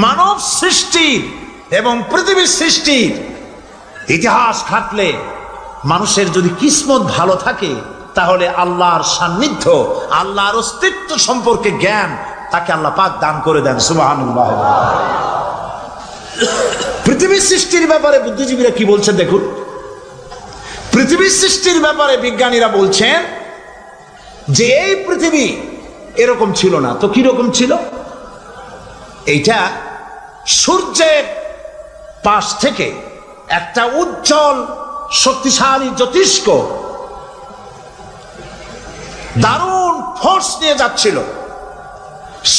মানব সৃষ্টির এবং পৃথিবীর সৃষ্টির ইতিহাস ঘাটলে মানুষের যদি কিসমত ভালো থাকে তাহলে আল্লাহর সান্নিধ্য, আল্লাহর অস্তিত্ব সম্পর্কে জ্ঞান তাকে আল্লাহ পাক দান করে দেন। সুবহানাল্লাহ। পৃথিবীর সৃষ্টির ব্যাপারে বুদ্ধিজীবীরা কি বলছেন দেখুন। পৃথিবীর সৃষ্টির ব্যাপারে বিজ্ঞানীরা বলছেন যে এই পৃথিবী এরকম ছিল না তো কিরকম ছিল। এইটা সূর্যের পাশ থেকে একটা উজ্জ্বল শক্তিশালী জ্যোতিষ্ক দারুণ ফোর্স নিয়ে যাচ্ছিল।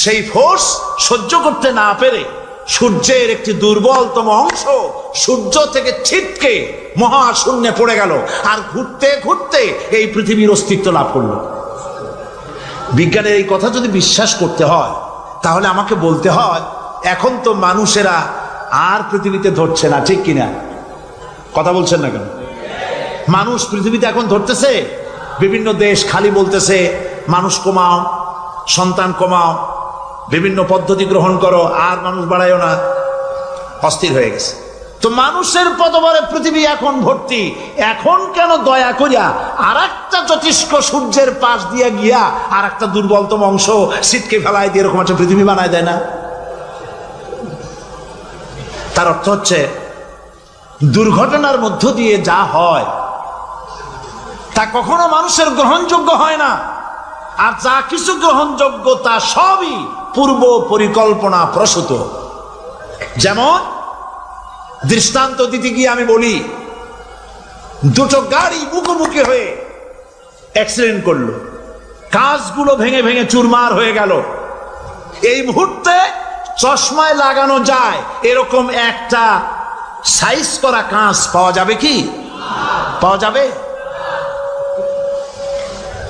সেই ফোর্স সহ্য করতে না পেরে সূর্যের একটি দুর্বলতম অংশ সূর্য থেকে ছিটকে মহাশূন্যে পড়ে গেল, আর ঘুরতে ঘুরতে এই পৃথিবীর অস্তিত্ব লাভ করলো। বিজ্ঞানের এই কথা যদি বিশ্বাস করতে হয় তাহলে আমাকে বলতে হয় এখন তো মানুষেরা আর পৃথিবীতে ধরছে না, ঠিক কিনা? কথা বলছেন না কেন? মানুষ পৃথিবীতে এখন ধরতেছে। বিভিন্ন দেশ খালি বলতেছে মানুষ কমাও, সন্তান কমাও, বিভিন্ন পদ্ধতি গ্রহণ করো, আর মানুষ বাড়ায়ও না, অস্থির হয়ে গেছে। তো মানুষের পদবরে পৃথিবী এখন ভর্তি। এখন কেন দয়া করিয়া আর একটা জ্যোতিষ্ক সূর্যের পাশ দিয়ে গিয়া আর একটা দুর্বলতম অংশ ছিটকে ফেলায় দিয়ে এরকম একটা পৃথিবী বানায় দেয় না? তার অর্থ হচ্ছে দুর্ঘটনার মধ্য দিয়ে যা হয় তা কখনো মানুষের গ্রহণযোগ্য হয় না, আর যা কিছু গ্রহণযোগ্য তা সবই পূর্ব পরিকল্পনা প্রসূত। যেমন দৃষ্টান্ত দিতে গিয়ে আমি বলি, দুটো গাড়ি মুখোমুখি হয়ে অ্যাক্সিডেন্ট করলো, কাঁচগুলো ভেঙে ভেঙে চুরমার হয়ে গেল। এই মুহূর্তে চশমায় লাগানো যায় এরকম একটা সাইজ করা কাঁচ পাওয়া যাবে কি? পাওয়া যাবে?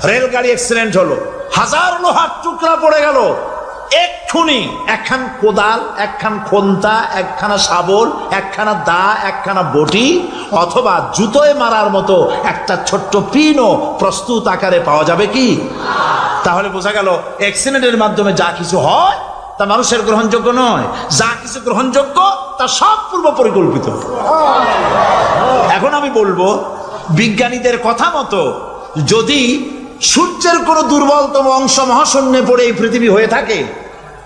রেলগাড়ি অ্যাক্সিডেন্ট হলো, হাজার লোহার টুকরা পড়ে গেল, এক্ষুনি একখান কোদাল, একখান খন্তা, একখানা শাবল, একখানা দা, একখানা বটি অথবা জুতোয় মারার মতো একটা ছোট্ট পিনও প্রস্তুত আকারে পাওয়া যাবে কি? তাহলে বোঝা গেল অ্যাক্সিডেন্টের মাধ্যমে যা কিছু হয় তা মানুষের গ্রহণযোগ্য নয়, যা কিছু গ্রহণযোগ্য তা সব পূর্ব পরিকল্পিত। এখন আমি বলবো বিজ্ঞানীদের কথা মতো যদি সূর্যের কোন দুর্বলতম অংশ মহাশূন্যে পড়ে এই পৃথিবী হয়ে থাকে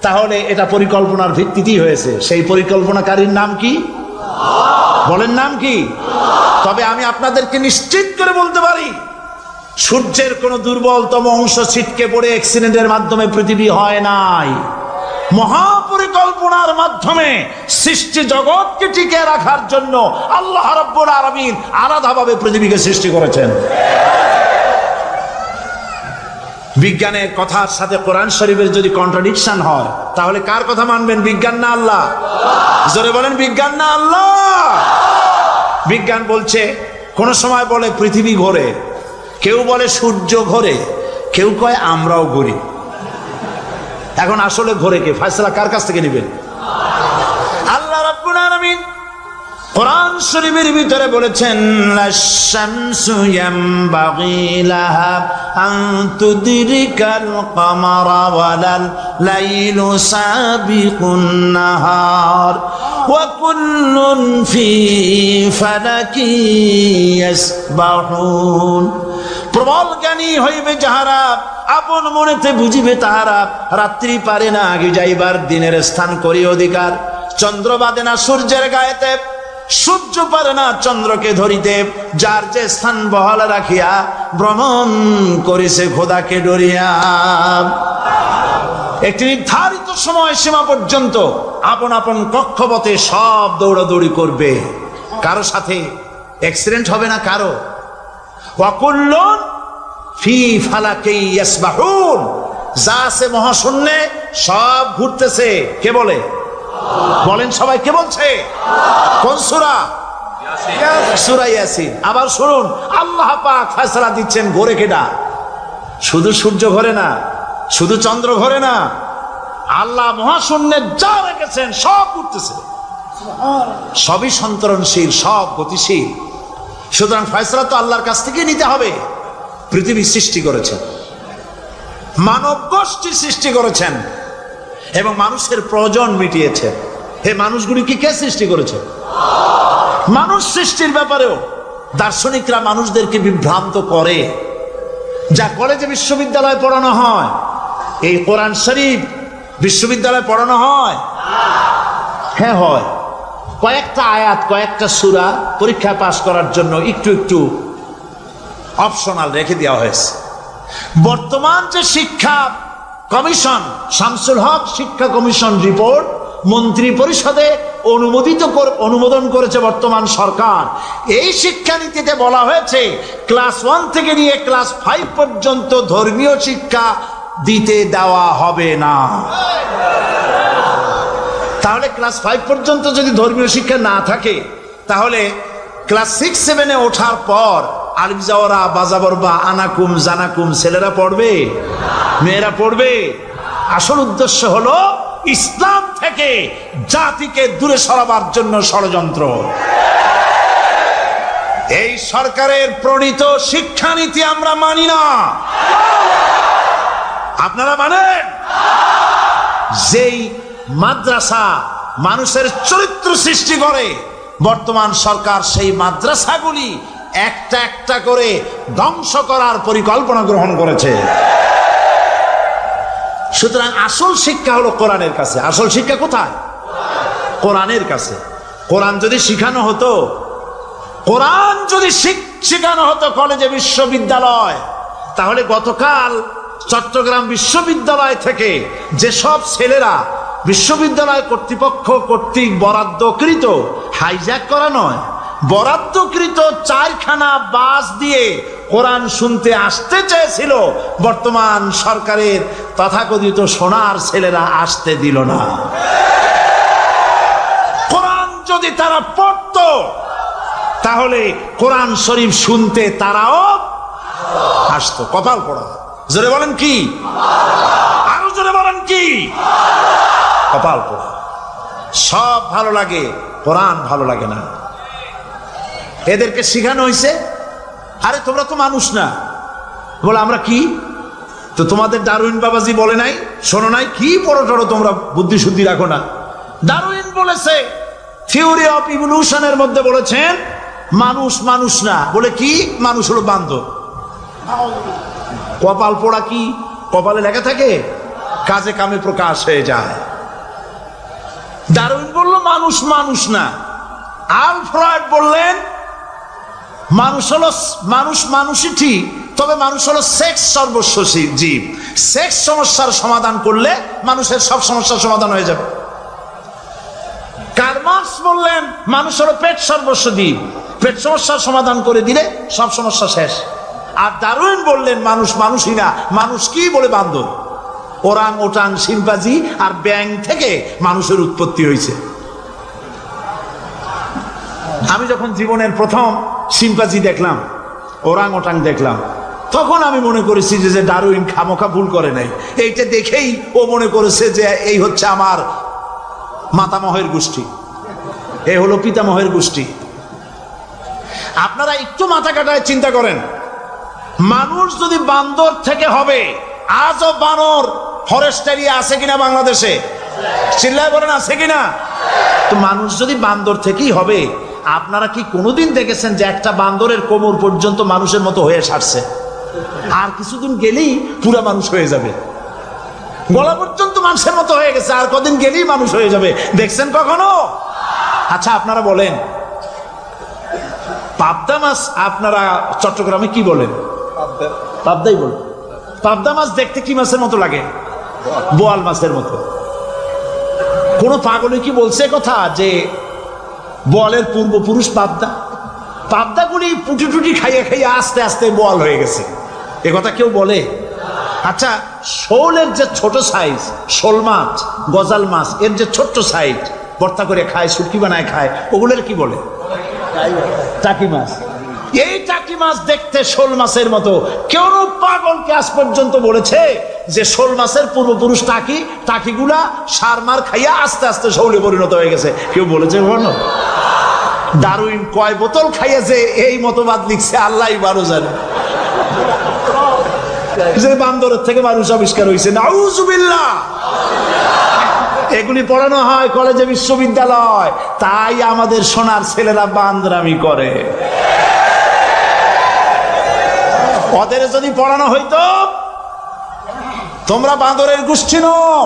তাহলে এটা পরিকল্পনার ভিত্তিতেই হয়েছে। সেই পরিকল্পনাকারীর নাম কি? বলেন নাম কি? তবে আমি আপনাদেরকে নিশ্চিত করে বলতে পারি সূর্যের কোন দুর্বলতম অংশ ছিটকে পড়ে অ্যাক্সিডেন্টের মাধ্যমে পৃথিবী হয় নাই। মহাপরিকল্পনার মাধ্যমে সৃষ্টি জগৎকে টিকে রাখার জন্য আল্লাহ রাব্বুল আলামিন আলাদাভাবে পৃথিবীকে সৃষ্টি করেছেন। বিজ্ঞানের কথার সাথে কোরআন শরীফের যদি কন্ট্রাডিকশন হয় তাহলে কার কথা মানবেন? বিজ্ঞান না আল্লাহ? জোরে বলেন, বিজ্ঞান না আল্লাহ? বিজ্ঞান বলছে, কোন সময় বলে পৃথিবী ঘোরে, কেউ বলে সূর্য ঘোরে, কেউ কয় আমরাও ঘুরি। এখন আসলে ঘোরে কে? ফয়সালা কার কাছ থেকে নেবেন? আল্লাহ রাব্বুল আলামিন কোরআন শরীফের ভিতরে বলেছেন, লাশ-শামসু ইয়ামবাগি লাহা আন তুদরিকাল কামারা ওয়ালাল লাইলু সাবিকুন নাহার ওয়া কুল্লুন ফি ফালাকি ইয়াসবাহুন। প্রবল জ্ঞানী হইবে যাহারা, আপন মনেতে বুঝিবে তাহারা, রাত্রি পারে না আগে যাইবার, দিনের স্থান করি অধিকার। চন্দ্র বাদে না সূর্যের গায়েতে, সূর্য পারে না চন্দ্রকে ধরিতে, যার যে স্থান বহাল রাখিয়া ভ্রমণ করিছে খোদাকে ডরিয়া। একটি নির্ধারিত সময় সীমা পর্যন্ত আপন আপন কক্ষপথে সব দৌড়াদৌড়ি করবে, কারো সাথে অ্যাক্সিডেন্ট হবে না কারো। ওয়াকুল্লুন ফি ফালাকি ইয়াসবাহুন, যা আছে মহাশূন্যে সব ঘুরতেছে। কে বলে? বলেন সবাই, কে বলছে? কোন সূরা? সূরা ইয়াসিন। আবার শুনুন, আল্লাহ পাক ফয়সালা দিচ্ছেন ঘোরে কেডা? শুধু সূর্য ঘোরে না, শুধু চন্দ্র ঘোরে না, আল্লাহ মহাশূন্যে যা রেখেছেন সব ঘুরতেছে, সবই সন্তরণশীল, সব গতিশীল। সুতরাং ফয়সালা তো আল্লাহর কাছ থেকে নিতে হবে। পৃথিবী সৃষ্টি করেছেন, মানব গোষ্ঠী সৃষ্টি করেছেন এবং মানুষের প্রয়োজন মিটিয়েছেন। হে মানুষগুলিকে কে সৃষ্টি করেছে? মানুষ সৃষ্টির ব্যাপারেও দার্শনিকরা মানুষদেরকে বিভ্রান্ত করে। যা কলেজে বিশ্ববিদ্যালয়ে পড়ানো হয়, এই কোরআন শরীফ বিশ্ববিদ্যালয়ে পড়ানো হয়? হ্যাঁ হয়। কয়েকটা আয়াত, কয়েকটা সূরা পরীক্ষা পাস করার জন্য একটু একটু অপশনাল রেখে দেওয়া হয়েছে। বর্তমান যে শিক্ষা কমিশন, শামসুল হক শিক্ষা কমিশন রিপোর্ট মন্ত্রী পরিষদে অনুমোদন করেছে বর্তমান সরকার। এই শিক্ষানীতিতে বলা হয়েছে ক্লাস 1 থেকে নিয়ে ক্লাস 5 পর্যন্ত ধর্মীয় শিক্ষা দিতে দেওয়া হবে না। তাহলে ক্লাস 5 পর্যন্ত যদি ধর্মীয় শিক্ষা না থাকে, তাহলে ক্লাস 6-7-এ ওঠার পর আলিফ জাওরা বাজাবর বা আনাকুম জানাকুম ছেলেরা পড়বে? মেয়েরা পড়বে? আসল উদ্দেশ্য হলো ইসলাম থেকে জাতিকে দূরে সরাবার জন্য ষড়যন্ত্র। এই সরকারের প্রণীত শিক্ষানীতি আমরা মানি না। আপনারা মানেন? যেই মাদ্রাসা মানুষের চরিত্র সৃষ্টি করে, বর্তমান সরকার সেই মাদ্রাসাগুলি একটা একটা করে ধ্বংস করার পরিকল্পনা গ্রহণ করেছে। সুতরাং আসল শিক্ষা হলো কোরআনের কাছে। আসল শিক্ষা কোথায়? কোরআনের কাছে। কোরআন যদি শিখানো হতো, কোরআন যদি শিখানো হতো কলেজে বিশ্ববিদ্যালয়, তাহলে গতকাল চট্টগ্রাম বিশ্ববিদ্যালয় থেকে যেসব ছেলেরা বিশ্ববিদ্যালয় কর্তৃপক্ষ কর্তৃক বরাদ্দকৃত, হাইজ্যাক করা নয়, বরাদ্দকৃত 4খানা বাস দিয়ে কোরআন শুনতে আসতে চেয়েছিল, বর্তমান সরকারের তথাকথিত সোনার ছেলেরা আসতে দিল না। কোরআন যদি তারা পড়তো, তাহলে কোরআন শরীফ শুনতে তারাও আসতো। কপাল পড়া। জোরে বলেন কি? আরো জোরে বলেন কি? কপাল পড়া। সব ভালো লাগে, কোরআন ভালো লাগে না। এদেরকে শিখানো হয়েছে, আরে তোমরা তো মানুষ না। বলে আমরা কি? তো তোমাদের ডারউইন বাবাজি বলে নাই, শোনো নাই? কি পড়ো টড়ো তোমরা, বুদ্ধি শুদ্ধি রাখো না। ডারউইন বলেছে, থিওরি অফ ইভলিউশনের মধ্যে বলেছেন মানুষ মানুষ না। বলে কি? মানুষ হলো বান্দর। কপাল পোড়া কি? কপালে লেখা থাকে? কাজে কামে প্রকাশ হয়ে যায়। ডারউইন বলল মানুষ মানুষ না। আলফ্রেড বললেন মানুষ হলো মানুষই ঠিক, তবে মানুষ হলো সেক্স সর্বস্ব জীব। সেক্স সমস্যার সমাধান করলে মানুষের সব সমস্যার সমাধান হয়ে যাবে। কার্ল মার্কস বললেন মানুষ হলো পেট সর্বস্ব জীব, পেট সমস্যার সমাধান করে দিলে সব সমস্যা শেষ। আর ডারউইন বললেন মানুষ মানুষই না, মানুষ কি? বলে বান্দর। ওরাং ওটাং শিম্পাজি আর ব্যাং থেকে মানুষের উৎপত্তি হয়েছে। আমি যখন জীবনের প্রথম শিম্পাজি দেখলাম, ওরাং ওটাং দেখলাম, তখন আমি মনে করেছি যে ডারউইন খামোখা ভুল করে নাই। এইটা দেখেই ও মনে করেছে যে এই হচ্ছে আমার মাতামহের গোষ্ঠী, এই হলো পিতামহের গোষ্ঠী। আপনারা একটু মাথা কাটায় চিন্তা করেন, মানুষ যদি বান্দর থেকে হবে, আজও বানর ফরেস্ট এরিয়া আছে কিনা বাংলাদেশে? চিল্লায় বলেন আছে কিনা? তো মানুষ যদি বান্দর থেকেই হবে, আপনারা কি কোনোদিন দেখেছেন যে একটা বান্দরের কোমর পর্যন্ত মানুষের মতো হয়ে সারছে? আর কিছুদিন গেলেই পুরা মানুষ হয়ে যাবে। গলা পর্যন্ত মানুষের মতো হয়ে গেছে, আর কদিন গেলেই মানুষ হয়ে যাবে। দেখছেন কখনো? আচ্ছা আপনারা বলেন, পাবদা মাছ আপনারা চট্টগ্রামে কি বলেন? পাবদাই বলেন। পাবদা মাছ দেখতে কি মাছের মতো লাগে? বোয়াল মাছের মতো। কোন পাগলে কি বলছে কথা যে বোয়ালের পূর্বপুরুষ পাবদা? পাবদাগুলি পুটি টুটি খাইয়ে খাইয়ে আস্তে আস্তে বোয়াল হয়ে গেছে, এ কথা কেউ বলে? আচ্ছা শোলের যে ছোট সাইজ, শোল মাছ, গজাল মাছ, এর যে ছোট্ট সাইজ ভর্তা করে খায়, শুটকি বানায় খায়, ওগুলোর কি বলে? টাকি মাছ। এই টাকি মাছ দেখতে শোল মাছের মতো। কেউ পাগলকে আজ পর্যন্ত বলেছে যে শোল মাছের পূর্বপুরুষ টাকি, টাকিগুলা সার মার খাইয়া আস্তে আস্তে শৌলে পরিণত হয়ে গেছে? কেউ বলেছে? বলো। ডারউইন কয় বোতল খাইয়া যে এই মতবাদ লিখছে আল্লাহ বারো জানে, যে বান্দরের থেকে মানুষ আবিষ্কার হয়েছে। নাউজুবিল্লাহ। এগুলি পড়ানো হয় কলেজে, বিশ্ববিদ্যালয়, তাই আমাদের সোনার ছেলেরা বান্দরামি করে। ওদের যদি পড়ানো হইতো তোমরা বাঁদরের গোষ্ঠী নও,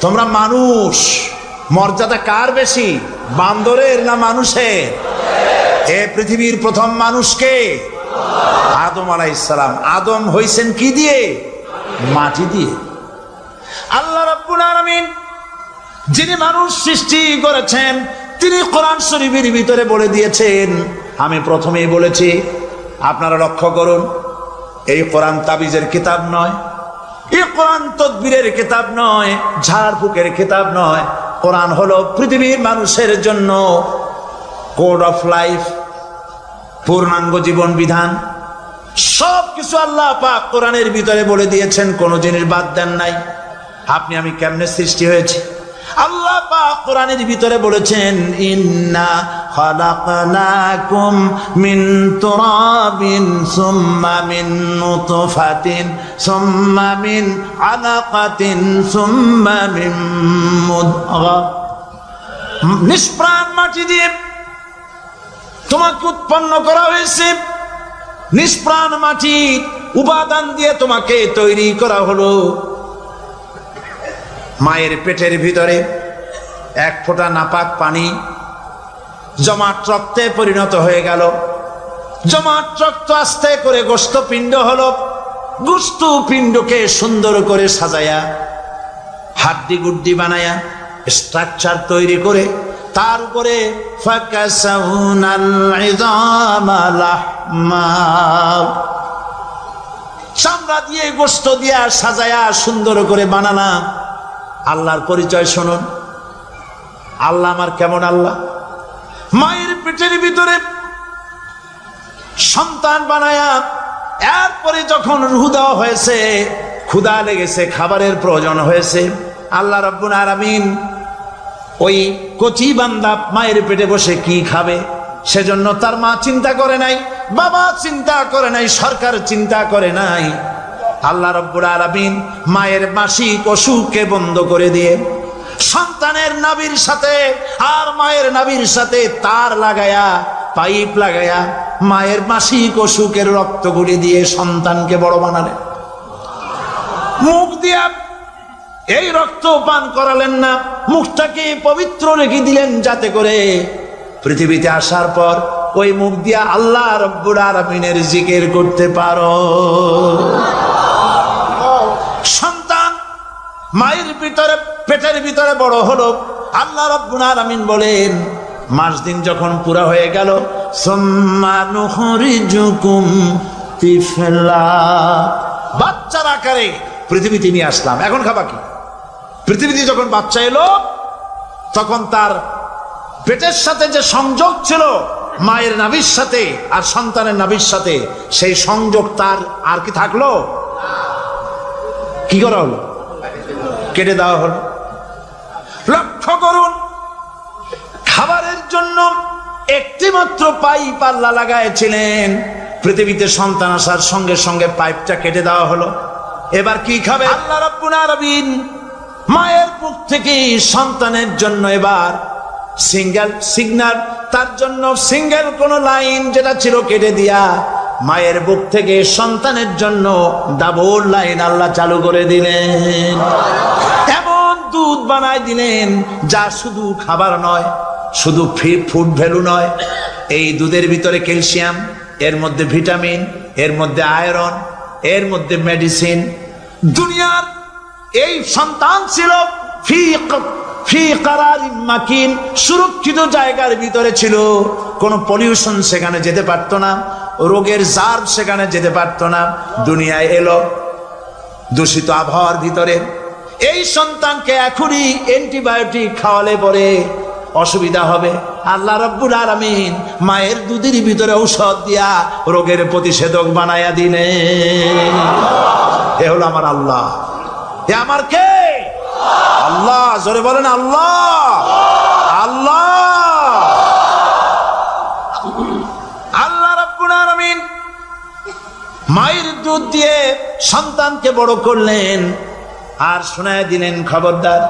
তোমরা মানুষ। মর্যাদা কার বেশি, বান্দরের না মানুষের? এ পৃথিবীর প্রথম মানুষকে আদম আলাইহিস সালাম। আদম হইছেন কি দিয়ে? মাটি দিয়ে। আল্লাহ রাব্বুল আলামিন যিনি মানুষ সৃষ্টি করেছেন, তিনি কোরআন শরীফের ভিতরে বলে দিয়েছেন, আমি প্রথমেই বলেছি, আপনারা লক্ষ্য করুন, এই কোরআন তাবিজের কিতাব নয়, এই কোরআন তদবিরের কিতাব নয়, ঝাড়ফুঁকের কিতাব নয়। কোরআন হলো পৃথিবীর মানুষের জন্য কোড অফ লাইফ, পূর্ণাঙ্গ জীবন বিধান। সবকিছু আল্লাহ পাক কোরআনের ভিতরে বলে দিয়েছেন, কোনো জিনিস বাদ দেন নাই। আপনি আমি কেমনে সৃষ্টি হয়েছে আল্লাহ পাক কোরআনের ভিতরে বলেছেন, ইন্না খালাকনাকুম মিন তুরাবিন সুম্মা মিন নুতফাতিন সুম্মা মিন আলাকাতিন সুম্মা মিন মুদগা। নিষ্প্রাণ মাটি দিয়ে তোমাকে উৎপন্ন করা হয়েছে, নিষ্প্রাণ মাটি উপাদান দিয়ে তোমাকে তৈরি করা হলো। মায়ের পেটের ভিতরে এক ফোঁটা নাপাক পানি জমাট রক্তে পরিণত হয়ে গেল, জমাট রক্ত আস্তে করে গোস্ত পিণ্ড হলো, গোস্ত পিণ্ডকে সুন্দর করে সাজায়া হাড্ডি গুড্ডি বানায়া স্ট্রাকচার তৈরি করে তার উপরে ফাকাসাউনাল ইযামা লাহমা, চামড়া দিয়ে গোস্ত দিয়া সাজায়া সুন্দর করে বানানা। আল্লাহর পরিচয় শুনুন, আল্লাহ আমার কেমন আল্লাহ। মায়ের পেটের ভিতরে সন্তান বানায়া এরপরে যখন রূহ দেওয়া হয়েছে, ক্ষুধা লেগেছে, খাবারের প্রয়োজন হয়েছে, আল্লাহ রাব্বুল আলামিন ওই কচি বান্দা মায়ের পেটে বসে কি খাবে, সেজন্য তার মা চিন্তা করে নাই, বাবা চিন্তা করে নাই, সরকার চিন্তা করে নাই। আল্লাহ রাব্বুল আলামিন মায়ের মাসিক অসুখকে বন্ধ করে দিয়ে সন্তানের নাভির সাথে আর মায়ের নাভির সাথে তার লাগায়া, পাইপ লাগায়া মায়ের মাসিক অসুখের রক্তগুলি দিয়ে সন্তানকে বড় বানালেন। মুখ দিয়া এই রক্ত পান করালেন না, মুখটাকে পবিত্র রেখে দিলেন যাতে করে পৃথিবীতে আসার পর ওই মুখ দিয়া আল্লাহ রাব্বুল আলামিনের জিকির করতে পারো। সন্তান মায়ের ভিতরে পেটের ভিতরে বড় হলো, আল্লাহ রাব্বুল আলামিন বলেন মাস দিন যখন পুরা হয়ে গেল, সুম্মা নুখরিজুকুম তিফলা, বাচ্চার আকারে পৃথিবীতে নিয়ে আসলাম। এখন খাবা কি? পৃথিবীতে যখন বাচ্চা এলো তখন তার পেটের সাথে যে সংযোগ ছিল মায়ের নাভির সাথে আর সন্তানের নাভির সাথে, সেই সংযোগ তার আর কি থাকলো? কি করা হলো? কেটে দেওয়া হলো। লক্ষ্য করুন, খাবারের জন্য একটি মাত্র পাইপ আল্লাহ লাগাইছিলেন, পৃথিবীতে সন্তান আসার সঙ্গে সঙ্গে পাইপটা কেটে দেওয়া হলো। এবার কি খাবে? আল্লাহ রাব্বুল আলামিন মায়ের বুক থেকে সন্তানের জন্য এবার সিঙ্গেল সিগন্যাল, তার জন্য সিঙ্গেল কোন লাইন যেটা ছিল কেটে দিয়া মায়ের বুক থেকে সন্তানের জন্য ডাবল লাইন আল্লাহ চালু করে দিলেন। এমন দুধ বানাই দিলেন যা শুধু খাবার নয়, শুধু ফুড ভ্যালু নয়, এই দুধের ভিতরে ক্যালসিয়াম, এর মধ্যে ভিটামিন, এর মধ্যে আয়রন, এর মধ্যে মেডিসিন। দুনিয়ার এই সন্তান ছিল ফি কারারিন মাকিন, সুরক্ষিত জায়গার ভিতরে ছিল, কোনো পলিউশন সেখানে যেতে পারতো না, রোগের জার্ম সেখানে যেতে পারতো না। দুনিয়ায় এলো দূষিত আবহাওয়ার ভিতরে, এই সন্তানকে এখনই অ্যান্টিবায়োটিক খাওয়ালে পরে অসুবিধা হবে। আল্লাহ রাব্বুল আলামিন মায়ের দুধের ভিতরে ঔষধ দিয়া রোগের প্রতিষেধক বানায়া দিলেন। এ হলো আমার আল্লাহ। এ আমার কে? আল্লাহ। জোরে বলেন আল্লাহ। আল্লাহ আল্লাহ রাব্বুল আলামিন মায়ের দুধ দিয়ে সন্তানকে বড় করলেন আর শোনায় দিলেন, খবরদার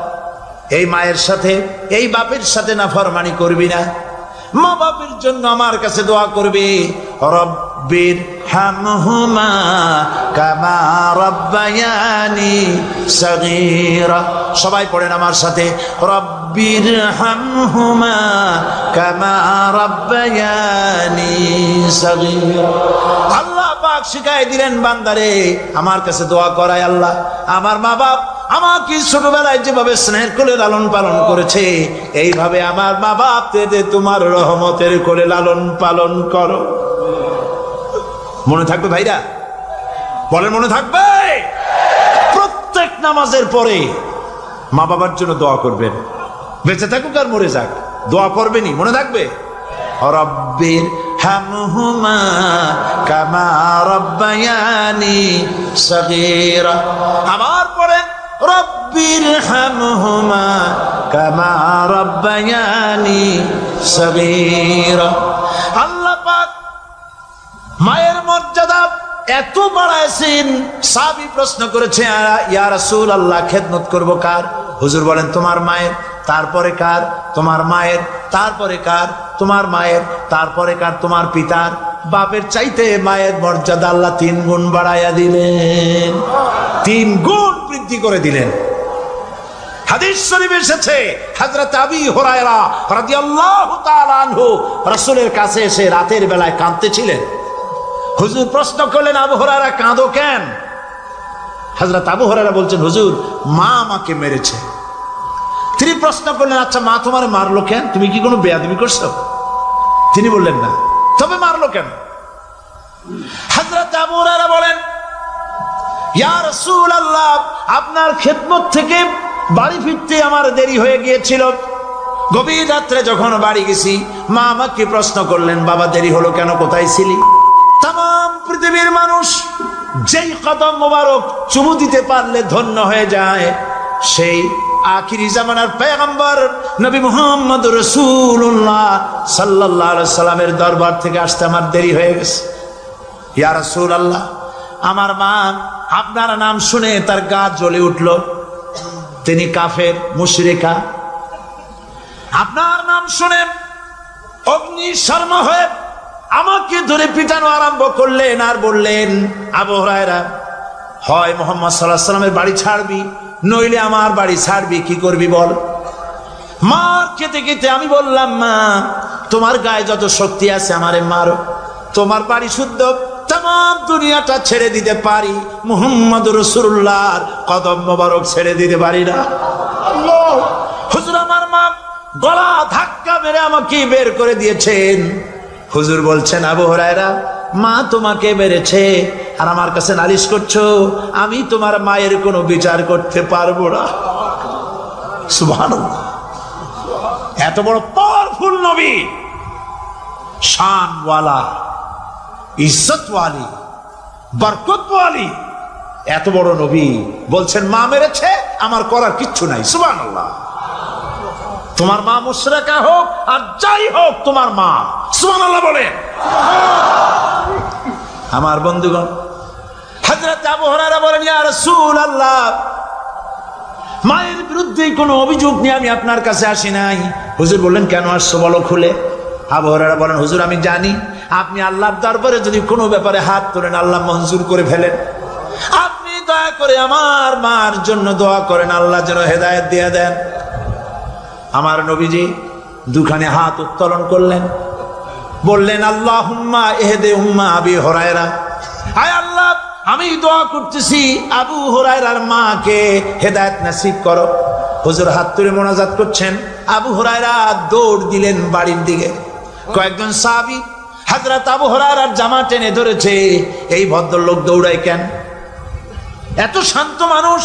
এই মায়ের সাথে, এই বাপের সাথে নাফরমানি করবি না। মা বাপের জন্য আমার কাছে দোয়া করবি, রব্বির হামহুমা কামা রাব্বায়ানি সগীরা। সবাই পড়েন আমার সাথে, রব্বির হামহুমা কামা রাব্বায়ানি সগীরা। আল্লাহ পাক শিখাই দিলেন বান্দারে আমার কাছে দোয়া করায়, আল্লাহ আমার মা বাপ আমাকে ছোটবেলায় যেভাবে স্নেহের কোলে লালন পালন করেছে, এইভাবে আমার মা বাপ তোমার রহমতের কোলে লালন পালন করো। মনে থাকবে ভাইরা? বলেন মনে থাকবে? প্রত্যেক নামাজের পরে মা বাবার জন্য দোয়া করবেন, বেঁচে থাকুক আর মরে যাক, দোয়া করবেনই, মনে থাকবে। রব্বির হামহুমা কামা রাব্বায়ানি সগীরা। আবার পড়েন, রব্বির হামহুমা কামা রাব্বায়ানি সগীরা। আল্লাহ পাক মায়ের মর্যাদা এত বাড়াইছেন, সাহাবী প্রশ্ন করেছে, ইয়া রাসূলুল্লাহ খেদমত করব কার? হুজুর বলেন তোমার মায়ের, তারপরে কার? তোমার মায়ের, তারপরে কার? তোমার মায়ের, তারপরে কার? তোমার পিতার। বাপের চাইতে মায়ের মর্যাদা আল্লাহ 3 গুণ বাড়াইয়া দিলেন, 3 গুণ বৃদ্ধি করে দিলেন। হাদিস শরীফে এসেছে, হযরত আবী হুরায়রা রাদিয়াল্লাহু তাআলা আনহু রাসূলের কাছে এসে রাতের বেলায় কাঁদতেছিলেন। হুজুর প্রশ্ন করলেন, আবু হুরায়রা কাঁদো কেন? হযরত আবু হুরায়রা বলছেন, হুজুর মা আমাকে মেরেছে। তিনি প্রশ্ন করলেন, আচ্ছা মা তোমার মারলো কেন? তুমি কি কোনো বেয়াদবি করছো? তিনি বললেন না, তবে মারলো কেন? হযরত আবু হুরায়রা বলেন, ইয়া রাসূলুল্লাহ আপনার খেদমত থেকে বাড়ি ফিরতে আমার দেরি হয়ে গিয়েছিল। গভীর রাত্রে যখন বাড়ি গেছি, মা আমাকে প্রশ্ন করলেন, বাবা দেরি হলো কেন, কোথায় ছিলি? তাম পৃথিবীর মানুষ যেই কদম মোবারক চুমু দিতে পারলে ধন্য হয়ে যায়, সেই আখিরি জামানার পয়গম্বর নবী মুহাম্মদ রাসূলুল্লাহ সাল্লাল্লাহু আলাইহি সাল্লামের দরবার থেকে আসতে আমার দেরি হয়ে গেছে। ইয়া রাসূলুল্লাহ আমার মা আপনার নাম শুনে তার গা জ্বলে উঠল, তিনি কাফের মুশরিকা। আপনার নাম শুনে অগ্নি শর্মা হয়ে আমাকে ধরে পিটানো আরম্ভ করলেন আর বললেন, আবু হুরায়রা হয় মুহাম্মদ সাল্লাল্লাহু আলাইহি সাল্লামের বাড়ি ছাড়বি, নইলে আমার বাড়ি ছাড়বি, কি করবি বল? মার খেতে খেতে আমি বললাম, মা তোমার গায়ে যত শক্তি আছে আমারে মারো, তোমার বাড়ি শুদ্ধ, তাম দুনিয়াটা ছেড়ে দিতে পারি, মুহাম্মদ রাসূলুল্লাহর কদম মোবারক ছেড়ে দিতে পারি না। হুজুর আমার মা গলা ধাক্কা মেরে আমাকে বের করে দিয়েছেন। হুজুর বলছেন, আবু হুরায়রা মা তোমাকে মেরেছে আর আমার কাছে নালিশ করছো, আমি তোমার মায়ের কোনো বিচার করতে পারবো না। সুবহানাল্লাহ, এত বড় পাওয়ারফুল নবী, শানওয়ালা, ইজ্জতওয়ালি, বরকতওয়ালি, এত বড় নবী বলছেন মা মেরেছে, আমার করার কিচ্ছু নাই। সুবহানাল্লাহ। তোমার মা মুশরিকা হোক আর যাই হোক, তোমার মা। সুবহানাল্লাহ বলেন। আমার বন্ধুগণ, হযরত আবু হুরায়রা বলেন, ইয়া রাসূলুল্লাহ মায়ের বিরুদ্ধে কোনো অভিযোগ নিয়ে আমি আপনার কাছে আসি নাই। হুজুর বললেন, কেন আসছো বলো খুলে। আবু হুরায়রা বলেন, হুজুর আমি জানি আপনি আল্লাহর দরবারে যদি কোনো ব্যাপারে হাত তোলেন আল্লাহ মঞ্জুর করে ফেলেন। আপনি দয়া করে আমার মার জন্য দোয়া করেন, আল্লাহ যেন হেদায়েত দিয়ে দেন। আমার নবীজি দুখানে হাত উত্তোলন করলেন, বললেন, আল্লাহুম্মা ইহদি উম্মা আবি হুরায়রা, আয় আল্লাহ আমি দোয়া করতেছি আবু হুরায়রার মাকে হেদায়েত নসিব করো। হুজুর হাত তুলে মোনাজাত করছেন, আবু হুরায়রা দৌড় দিলেন বাড়ির দিকে। কয়েকজন সাহাবী হযরত আবু হুরায়রার জামা টেনে ধরেছে, এই ভদ্রলোক দৌড়ায় কেন? এত শান্ত মানুষ,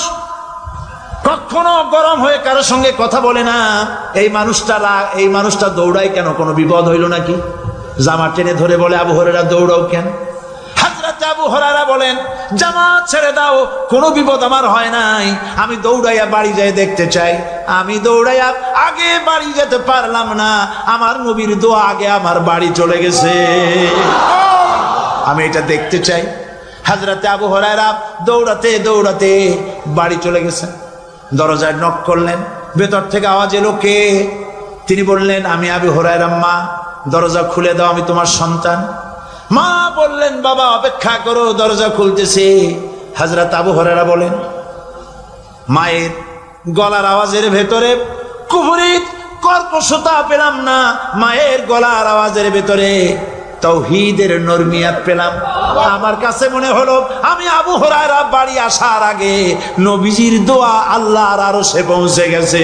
কখনো গরম হয়ে কারোর সঙ্গে কথা বলে না, এই মানুষটা দৌড়ায় কেন? কোনো বিপদ হইল নাকি? জামা টেনে ধরে বলে, আবু হুরায়রা দৌড়াও কেন? হযরত আবু হুরায়রা বলেন, জামা ছেড়ে দাও, কোনো বিপদ আমার হয় নাই, আমি দৌড়াইয়া বাড়ি যাই দেখতে চাই। আমি দৌড়াইয়া আগে বাড়ি যেতে পারলাম না, আমার নবীর দোয়া আগে আমার বাড়ি চলে গেছে, আমি এটা দেখতে চাই। হযরত আবু হুরায়রা দৌড়াতে দৌড়াতে বাড়ি চলে গেছেন। দরজায় নক করলেন, ভেতর থেকে আওয়াজ এলো, কে? তিনি বললেন, আমি আবু হুরায়রা। মা, দরজা খুলে দাও, আমি তোমার সন্তান। মা বললেন, বাবা অপেক্ষা করো, দরজা খুলতেছে। হযরত আবু হুরায়রা বলেন, মায়ের গলার আওয়াজের ভেতরে কুফরি কর্কশতা পেলাম না, মায়ের গলার আওয়াজের ভেতরে তাওহীদের নরমিয়াত পেলাম। আমার কাছে মনে হলো আমি আবু হুরায়রা বাড়ি আসার আগে নবীজির দোয়া আল্লাহর আরশে পৌঁছে গেছে।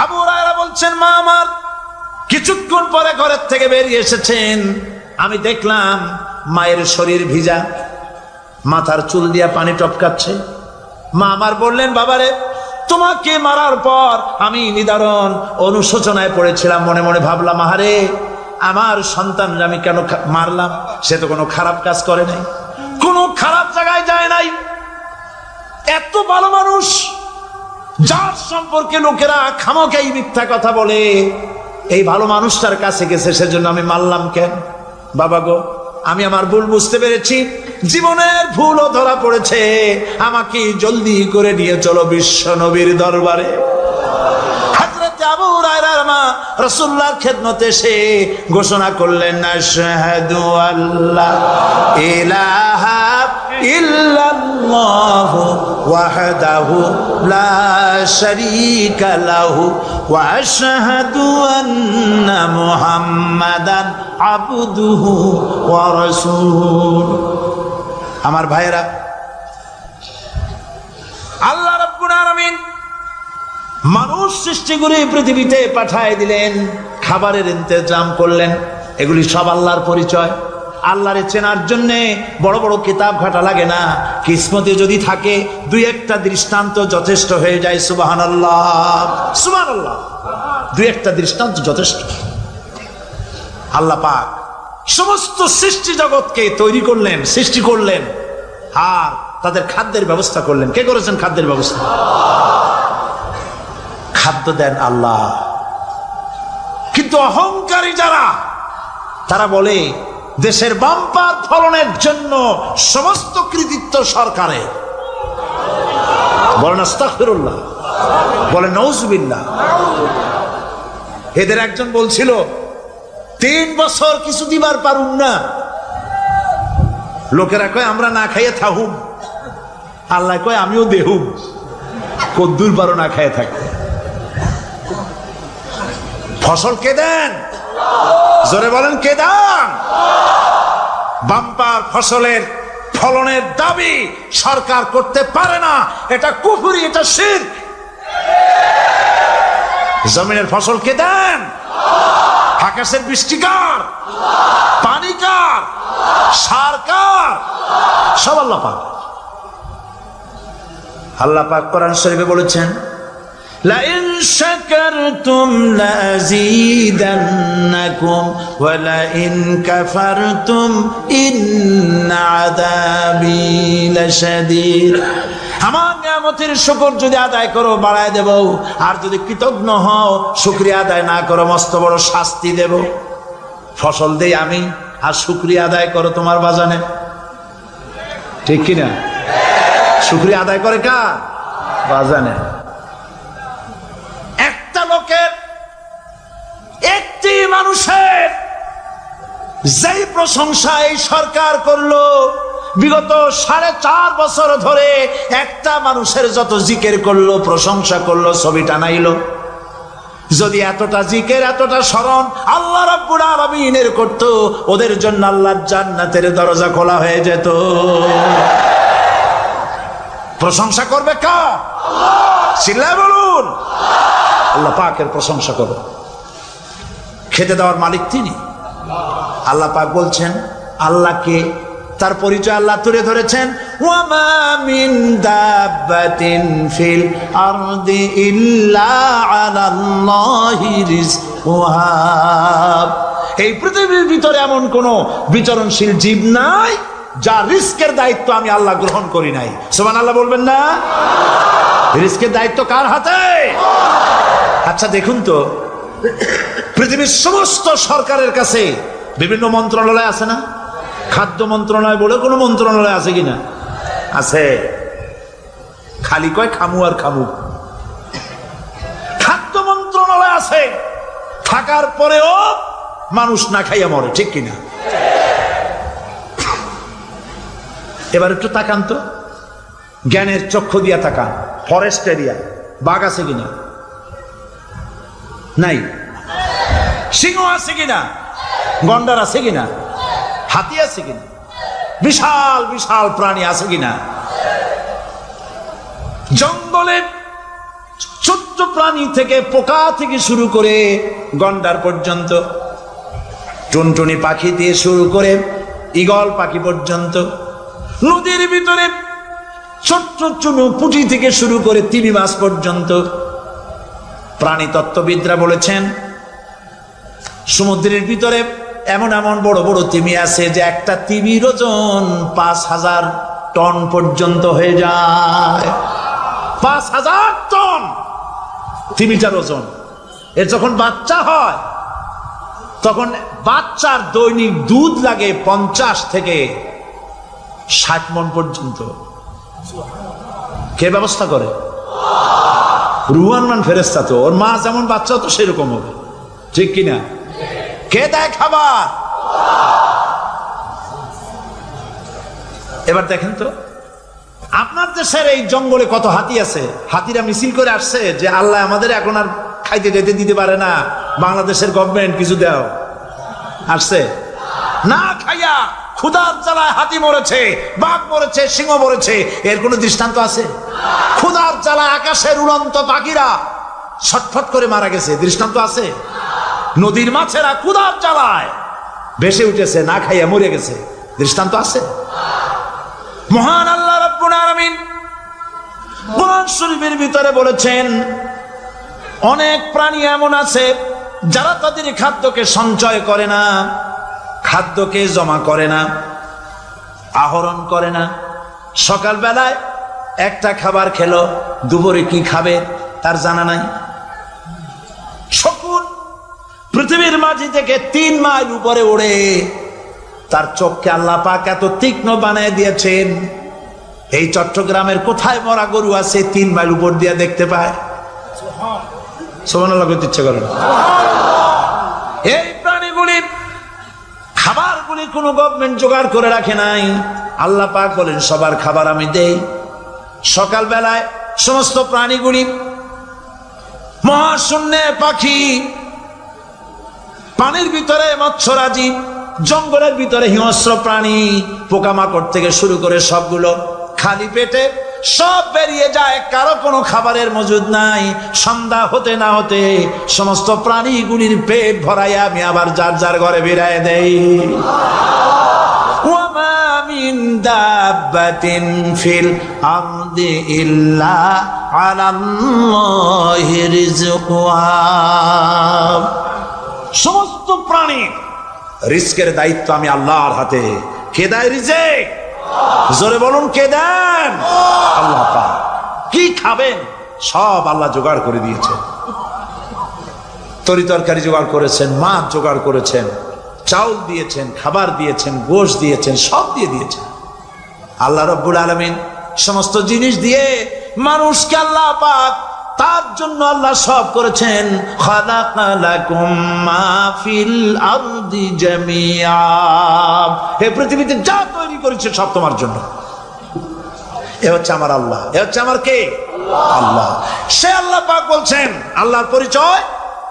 আবু হুরায়রা বলছেন, মা আমার কিছুক্ষণ পরে ঘরের থেকে বেরিয়ে এসেছেন, আমি দেখলাম মায়ের শরীর ভিজা, মাথার চুল দিয়া পানি টপকাচ্ছে। মা আমার বললেন, বাবারে তোমাকে মারার পর আমি নিদারুণ অনুশোচনায় পড়েছিলাম, মনে মনে ভাবলাম, আহারে আমার সন্তান আমি কেন মারলাম? সে তো কোনো খারাপ কাজ করে নাই, কোনো খারাপ জায়গায় যায় নাই, এত ভালো মানুষ যার সম্পর্কে লোকেরা খামোখাই মিথ্যা কথা বলে, এই ভালো মানুষটার কাছে গেছে, সেজন্য আমি মারলাম কেন? বাবা গো, আমি আমার ভুল বুঝতে পেরেছি, জীবনের ভুলও ধরা পড়েছে, আমাকে জলদি করে নিয়ে চলো বিশ্ব নবীর দরবারে। হযরত আবু হুরায়রার মা রাসূলুল্লাহর খেদমতে এসে ঘোষণা করলেন, আশহাদু আল্লা ইলাহা ইল্লাল্লাহু ওয়াহদাহু লা শারীকা লাহু ওয়া আশহাদু আন্না মুহাম্মাদান আবদুহু ওয়া রাসূলুহু। আমার ভাইয়েরা, আল্লাহ রাব্বুল আলামিন মানুষ সৃষ্টি করে পৃথিবীতে পাঠায় দিলেন, খাবারের ইন্তজাম করলেন, এগুলি সব আল্লাহর পরিচয়। আল্লাহরে চেনার জন্যে বড় বড় কিতাব ঘাটা লাগে না, কিসমতে যদি থাকে দুই একটা দৃষ্টান্ত যথেষ্ট হয়ে যায়। সুবহানাল্লাহ, সুবহানাল্লাহ, দুই একটা দৃষ্টান্ত যথেষ্ট। আল্লাহ পাক সমস্ত সৃষ্টি জগৎকে তৈরি করলেন, সৃষ্টি করলেন, আর তাদের খাদ্যের ব্যবস্থা করলেন। কে করেছেন খাদ্যের ব্যবস্থা? খাদ্য দেন আল্লাহ। কিন্তু অহংকারী যারা, তারা বলে দেশের বাম্পার ফলনের জন্য সমস্ত কৃতিত্ব সরকারের। বলেন আস্তাগফিরুল্লাহ, বলেন নাউজুবিল্লাহ। এদের একজন বলছিল, 3 বছর কিছু দিবার পারুন না, লোকেরা কয় আমরা না খাইয়ে থাকুম, আল্লাহ কয় আমিও দেহুম, কদ্দুর পারো না খাইয়ে থাকতে। ফসল কে দেন? জোরে বলেন, কে দেন? বাম্পার ফসলের ফলনের দাবি সরকার করতে পারে না, এটা কুফরি, এটা শিরক। জমিনের ফসল কে দেন? আকাশের বৃষ্টি কার? পানি কার? সার কার? সব আল্লাহ পাক। আল্লাহ পাক কোরআন শরীফে বলেছেন, লাইন শাকারতুম লাযীদান্নাকুম ওয়া লাইন কাফারতুম ইন্না আযাবী লাশাদীদ। আমার নিয়ামতের শুকর যদি আদায় করো বাড়ায় দেব, আর যদি কৃতজ্ঞ হও, শুকরিয়া আদায় না করো, মস্ত বড় শাস্তি দেব। ফসল দেই আমি, আর শুকরিয়া আদায় করো তোমার বাজানে, ঠিক কিনা? শুকরিয়া আদায় করে কার? বাজানে। একটা লোকের, একটি মানুষের যেই প্রশংসা এই সরকার করলো, বিগত 4.5 বছর ধরে একটা মানুষের যত জিকির করলো, প্রশংসা করলো, ছবি টানাইলো, যদি এতটা জিকির, এতটা স্মরণ আল্লাহ রাব্বুল আলামিনের করতো, ওদের জন্য আল্লাহর জান্নাতের দরজা খোলা হয়ে যেত। প্রশংসা করবে কার? চিল্লায় বলুন, আল্লাহ পাকের প্রশংসা করো। খেতে দেওয়ার মালিক তিনি। আল্লাহ পাক বলছেন, আল্লাহকে, তার পরিচয় আল্লাহ তুলে ধরেছেন, ওয়ামা মিন দাব্বাতিন ফিল আরদি ইল্লা আলাল্লাহি রিজকুহা। এই পৃথিবীর ভিতরে এমন কোন বিচরণশীল জীব নাই যার রিস্কের দায়িত্ব আমি আল্লাহ গ্রহণ করি নাই। সুবহানাল্লাহ বলবেন না? রিস্কের দায়িত্ব কার হাতে? আচ্ছা দেখুন তো, পৃথিবীর সমস্ত সরকারের কাছে বিভিন্ন মন্ত্রণালয় আছে না? খাদ্য মন্ত্রণালয় বলে কোনো মন্ত্রণালয় আছে কিনা? আছে। খালি কয় খামু আর খামু। খাদ্য মন্ত্রণালয় আছে, থাকার পরেও মানুষ না খাইয়া মরে, ঠিক কিনা? এবার একটু তাকান তো, জ্ঞানের চক্ষু দিয়া তাকান। ফরেস্ট এরিয়া, বাঘ আছে কিনা? নাই। সিংহ আছে কিনা? গন্ডার আছে কিনা? হাতি আছে কিনা? বিশাল বিশাল প্রাণী আছে কিনা? জঙ্গলে ছোট্ট প্রাণী থেকে, পোকা থেকে শুরু করে গন্ডার পর্যন্ত, টুনটুনি পাখি দিয়ে শুরু করে ঈগল পাখি পর্যন্ত, নদীর ভিতরে ছোট্ট চুনু পুঁটি থেকে শুরু করে তিমি মাছ পর্যন্ত। প্রাণী তত্ত্ববিদরা বলেছেন সমুদ্রের ভিতরে এমন এমন বড় বড় তিমি আছে যে একটা তিমির ওজন 5000 টন পর্যন্ত হয়ে যায়। 5000 টন তিমিটার ওজন। এর যখন বাচ্চা হয় তখন বাচ্চার দৈনিক দুধ লাগে 50 থেকে 60 মণ পর্যন্ত। কে ব্যবস্থা করে? রুহান মান ফেরেশতা। তো ওর মা যেমন বাচ্চা তো সেরকম হবে, ঠিক কিনা? কে দেয় খাবার? এবার দেখেন তো, আপনার দেশের এই জঙ্গলে কত হাতি আছে। হাতিরা মিছিল করে আসছে যে আল্লাহ আমাদের এখন আর খাইতে যেতে দিতে পারে না, বাংলাদেশের গভর্নমেন্ট কিছু দাও। আসছে না, খাইয়া ক্ষুধার জ্বালায় হাতি মরেছে, বাঘ মরেছে, সিংহ মরেছে। এর কোন দৃষ্টান্ত আছে? ক্ষুধার জ্বালায় আকাশের উড়ন্ত পাখিরা ছটফট করে মারা গেছে, দৃষ্টান্ত আছে? নদীর মাছেরা ক্ষুধার জ্বালায় ভেসে উঠেছে, না খাইয়া মরে গেছে, দৃষ্টান্ত আছে? মহান আল্লাহ রাব্বুল আলামিন কোরআন শরীফের ভিতরে বলেছেন অনেক প্রাণী এমন আছে যারা তাদের খাদ্যকে সঞ্চয় করে না, খাদ্যকে জমা করে না, আহরণ করে না। সকালবেলায় একটা খাবার খেলো, দুপুরে কি খাবে তার জানা নাই। শকুন পৃথিবীর মাঝি থেকে 3 মাইল উপরে ওড়ে, তার চোখকে আল্লাহ পাক এত তীক্ষ্ণ বানিয়ে দিয়েছেন। এই চট্টগ্রামের কোথায় মরা গরু আছে 3 মাইল উপর দিয়ে দেখতে পায়? সুবহানাল্লাহ করতে ইচ্ছে করে না। এই প্রাণীগুলি খাবারগুলি কোনো গভর্নমেন্ট জোগাড় করে রাখে নাই। আল্লাহ পাক বলেন সবার খাবার আমি দেই। সকালবেলায় সমস্ত প্রাণীগুলি, মহাশূন্যে পাখি, পানির ভিতরে মৎস্যরাজি, জঙ্গলের ভিতরে হিংস্র প্রাণী, পোকামাকড় থেকে শুরু করে সবগুলো খালি পেটে সব বেরিয়ে যায়, কারো কোনো খাবারের মজুদ নাই। সন্ধ্যা হতে না হতে সমস্ত প্রাণীগুলির পেট ভরাইয়া আমি আবার যার যার ঘরে বেরায় দেই। ওয়ামা মিন দাব্বাতিন ফিল আরদি ইল্লা আলাল্লাহি রিজকুহা। সমস্ত প্রাণী রিজকের দায়িত্ব আমি আল্লাহর হাতে। কে দেয় রিজেক? জোরে বলুন, কে দেন? আল্লাহ পাক। কি খাবেন সব আল্লাহ জোগাড় করে দিয়েছেন। তরি তরকারি জোগাড় করেছেন, মাছ জোগাড় করেছেন, চাউল দিয়েছেন, খাবার দিয়েছেন, গোশত দিয়েছেন, সব দিয়ে দিয়েছেন। আল্লাহ রাব্বুল আলামিন সমস্ত জিনিস দিয়ে মানুষকে আল্লাহ পাক তার জন্য আল্লাহ সব করেছেন। খালাকালাকুম মা ফিল আরদি জামিআ। হে পৃথিবীতে যা তৈরি করেছে সব তোমার জন্য। এ হচ্ছে আমার আল্লাহ, এ হচ্ছে আমার কে? আল্লাহ। সে আল্লাহ পাক বলছেন, আল্লাহর পরিচয়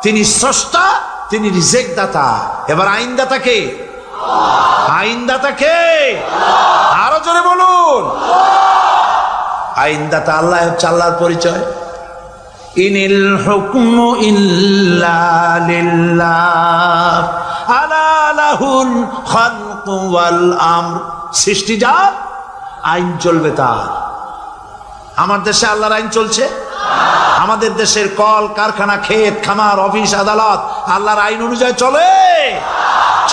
তিনি স্রষ্টা, তিনি রিজেক দাতা। এবার আইনদাতা কে? আইনদাতা কে? আরো জোরে বলুন। আইনদাতা আল্লাহ হচ্ছে আল্লাহর পরিচয়। ইনিল হুকমু ইল্লা লিল্লাহ আলা লাহুল খালকু ওয়াল আমর। সৃষ্টি যার, আইন চলবে তার। আমার দেশে আল্লাহর আইন চলছে? আমাদের দেশের কল কারখানা, ক্ষেত খামার, অফিস আদালত আল্লাহর আইন অনুযায়ী চলে?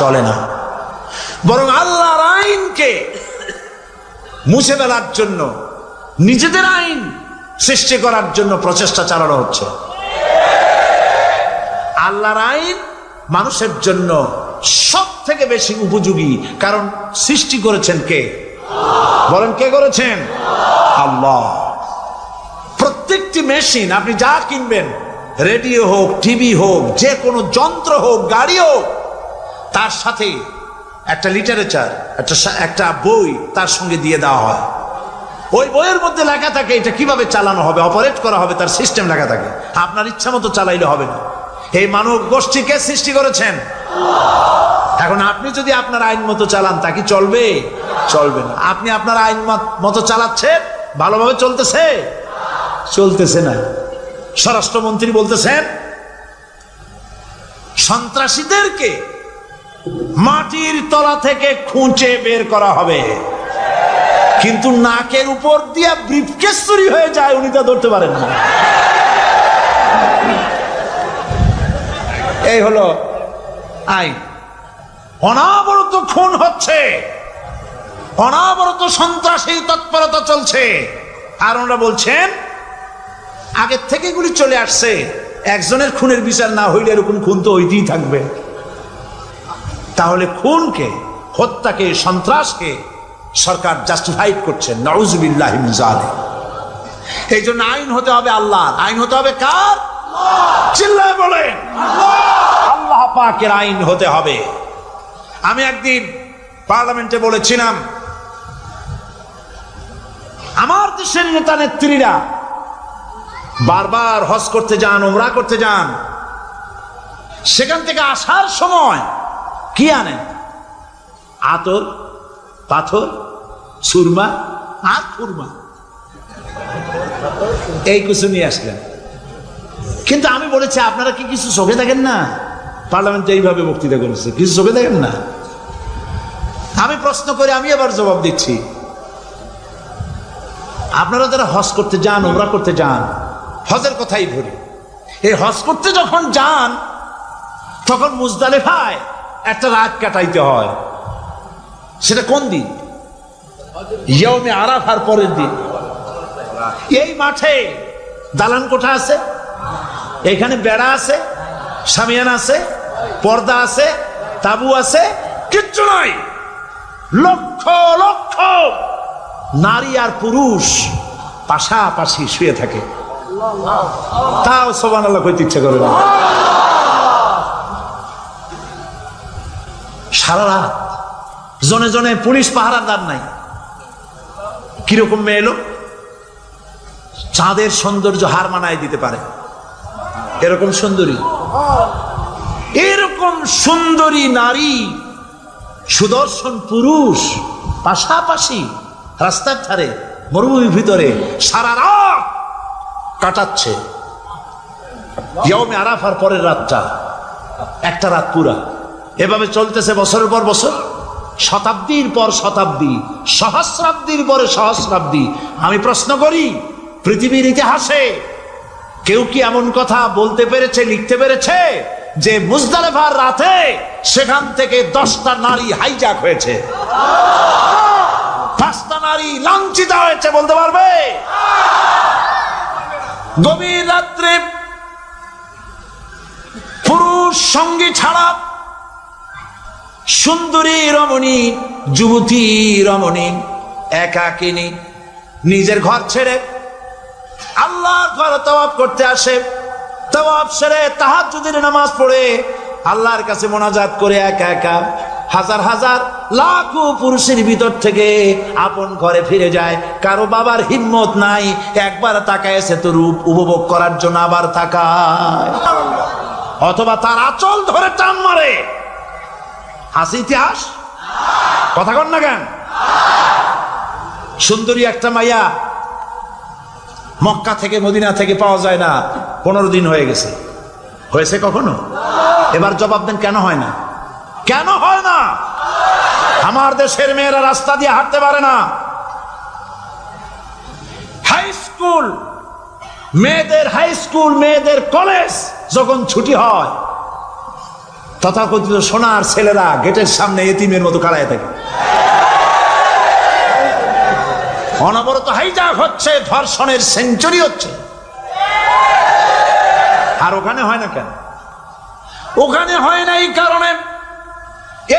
চলে না। বরং আল্লাহর আইনকে মুছে ফেলার জন্য, নিজেদের আইন সৃষ্টি করার জন্য প্রচেষ্টা চালানো হচ্ছে। আল্লাহর আইন মানুষের জন্য সব থেকে বেশি উপযোগী, কারণ সৃষ্টি করেছেন কে? বলেন, কে করেছেন? আল্লাহ। মেশিন, আপনি যা কিনবেন, রেডিও হোক, টিভি হোক, যে কোনো যন্ত্র হোক, গাড়ি হোক, তার সাথে একটা লিটারেচার, একটা বই তার সঙ্গে দিয়ে দেওয়া হয়। ওই বইয়ের মধ্যে লেখা থাকে এটা কিভাবে চালানো হবে, অপারেট করা হবে, তার সিস্টেম লেখা থাকে। আপনার ইচ্ছা মতো চালাইলে হবে না। এই মানব গোষ্ঠীকে সৃষ্টি করেছেন। এখন আপনি যদি আপনার আইন মতো চালান, তা কি চলবে? চলবে না। আপনি আপনার আইন মতো চালাচ্ছেন, ভালোভাবে চলতেছে? চলতেছে না। স্বরাষ্ট্রমন্ত্রী বলতেছেন সন্ত্রাসীদেরকে মাটির তলা থেকে খুঁজে বের করা হবে, কিন্তু নাকের উপর দিয়া ব্রিফকেস চুরি হয়ে যায়, উনি তা ধরতে পারেন না। এই হলো আইন। অনাবরত খুন হচ্ছে, অনাবরত সন্ত্রাসী তৎপরতা চলছে, আর ওনারা বলছেন আগের থেকে এগুলি চলে আসছে, একজনের খুনের বিচার না হইলে এরকম খুন তো হইতেই থাকবে। তাহলে খুনকে, হত্যাকে, সন্ত্রাসকে সরকার জাস্টিফাইড করছেন। নাউযুবিল্লাহি মিন যালিক। এই জন্য আইন হতে হবে আল্লাহর। আইন হতে হবে কার? চিল্লায় বলেন, আল্লাহ পাকের আইন হতে হবে। আমি একদিন পার্লামেন্টে বলেছিলাম, আমার দেশের নেতা নেত্রীরা বারবার হজ করতে যান, উমরা করতে যান, সেখান থেকে আসার সময় কি আনেন? আতর, পাথর, সুরমা আর খুরমা, এই কিছু নিয়ে আসলেন। কিন্তু আমি বলেছি আপনারা কি কিছু চোখে দেখেন না? পার্লামেন্টে এইভাবে বক্তৃতা করেছে, কিছু চোখে দেখেন না? আমি প্রশ্ন করে আমি আবার জবাব দিচ্ছি, আপনারা যারা হজ করতে যান, উমরা করতে যান, হজের কথাই ধরি, এই হজ করতে যখন যান তখন মুজদালিফায় একটা রাত কাটাইতে হয়। সেটা কোন দিন? ইয়মে আরাফার পরের দিন। এই মাঠে দালান কোঠা আছে, এখানে বেড়া আছে, শামিয়ানা আছে, পর্দা আছে, তাবু আছে, কিচ্ছু নাই। লক্ষ লক্ষ নারী আর পুরুষ পাশাপাশি শুয়ে থাকে, তাও সুবহানাল্লাহ কইতে ইচ্ছা করে না। সারা রাত জনে জনে পুলিশ পাহারাদার নাই। কিরকম মেয়ে এলো, চাঁদের সৌন্দর্য হার মানায় দিতে পারে এরকম সুন্দরী, এরকম সুন্দরী নারী, সুদর্শন পুরুষ পাশাপাশি রাস্তার ধারে মরুভূমির ভিতরে সারা রাত কাটাচ্ছে। ইয়মে আরাফার পরের রাতটা একটা রাত পুরা। এভাবে চলতেছে বছরের পর বছর, শতাব্দীর পর শতাব্দী, সহস্রাব্দীর পরে সহস্রাব্দী। আমি প্রশ্ন করি, পৃথিবীর ইতিহাসে কেউ কি এমন কথা বলতে পেরেছে, লিখতে পেরেছে যে মুজদালিফার রাতে সেখান থেকে 10টা নারী হাইজ্যাক হয়েছে, 5টা নারী লাঞ্ছিত হয়েছে? বলতে পারবে? গভীর রাত্রে পুরুষ সঙ্গী ছাড়া সুন্দরী রমণী, যুবতী রমণী একাকিনী নিজের ঘর ছেড়ে আল্লাহর ঘরে তাওয়াফ করতে আসে। তাওয়াফ সেরে তাহাজ্জুদের নামাজ পড়ে আল্লাহর কাছে মোনাজাত করে একা একা হাজার হাজার লাখো পুরুষের ভিতর থেকে আপন ঘরে ফিরে যায়। কারো বাবার হিম্মত নাই একবার তাকায় সে তো রূপ উপভোগ করার জন্য আবার তাকায়, অথবা তার আঁচল ধরে টান মারে। আছে ইতিহাস? কথা কন না কেন? সুন্দরী একটা মাইয়া মক্কা থেকে মদিনা থেকে পাওয়া যায় না, 15 দিন হয়ে গেছে। হয়েছে কখনো? এবার জবাব দেন, কেন হয় না? কেন হয় না? আমার দেশের মেয়েরা রাস্তা দিয়ে হাঁটতে পারে না। হাই স্কুল মেয়েদের, হাই স্কুল মেয়েদের কলেজ যখন ছুটি হয়, তথাকথিত সোনার ছেলেরা গেটের সামনে এতিমের মতো কাড়ায় থাকে। অনবরত হাইজ্যাক হচ্ছে, ধর্ষণের সেঞ্চুরি হচ্ছে। আর ওখানে হয় না কেন? ওখানে হয় না এই কারণে,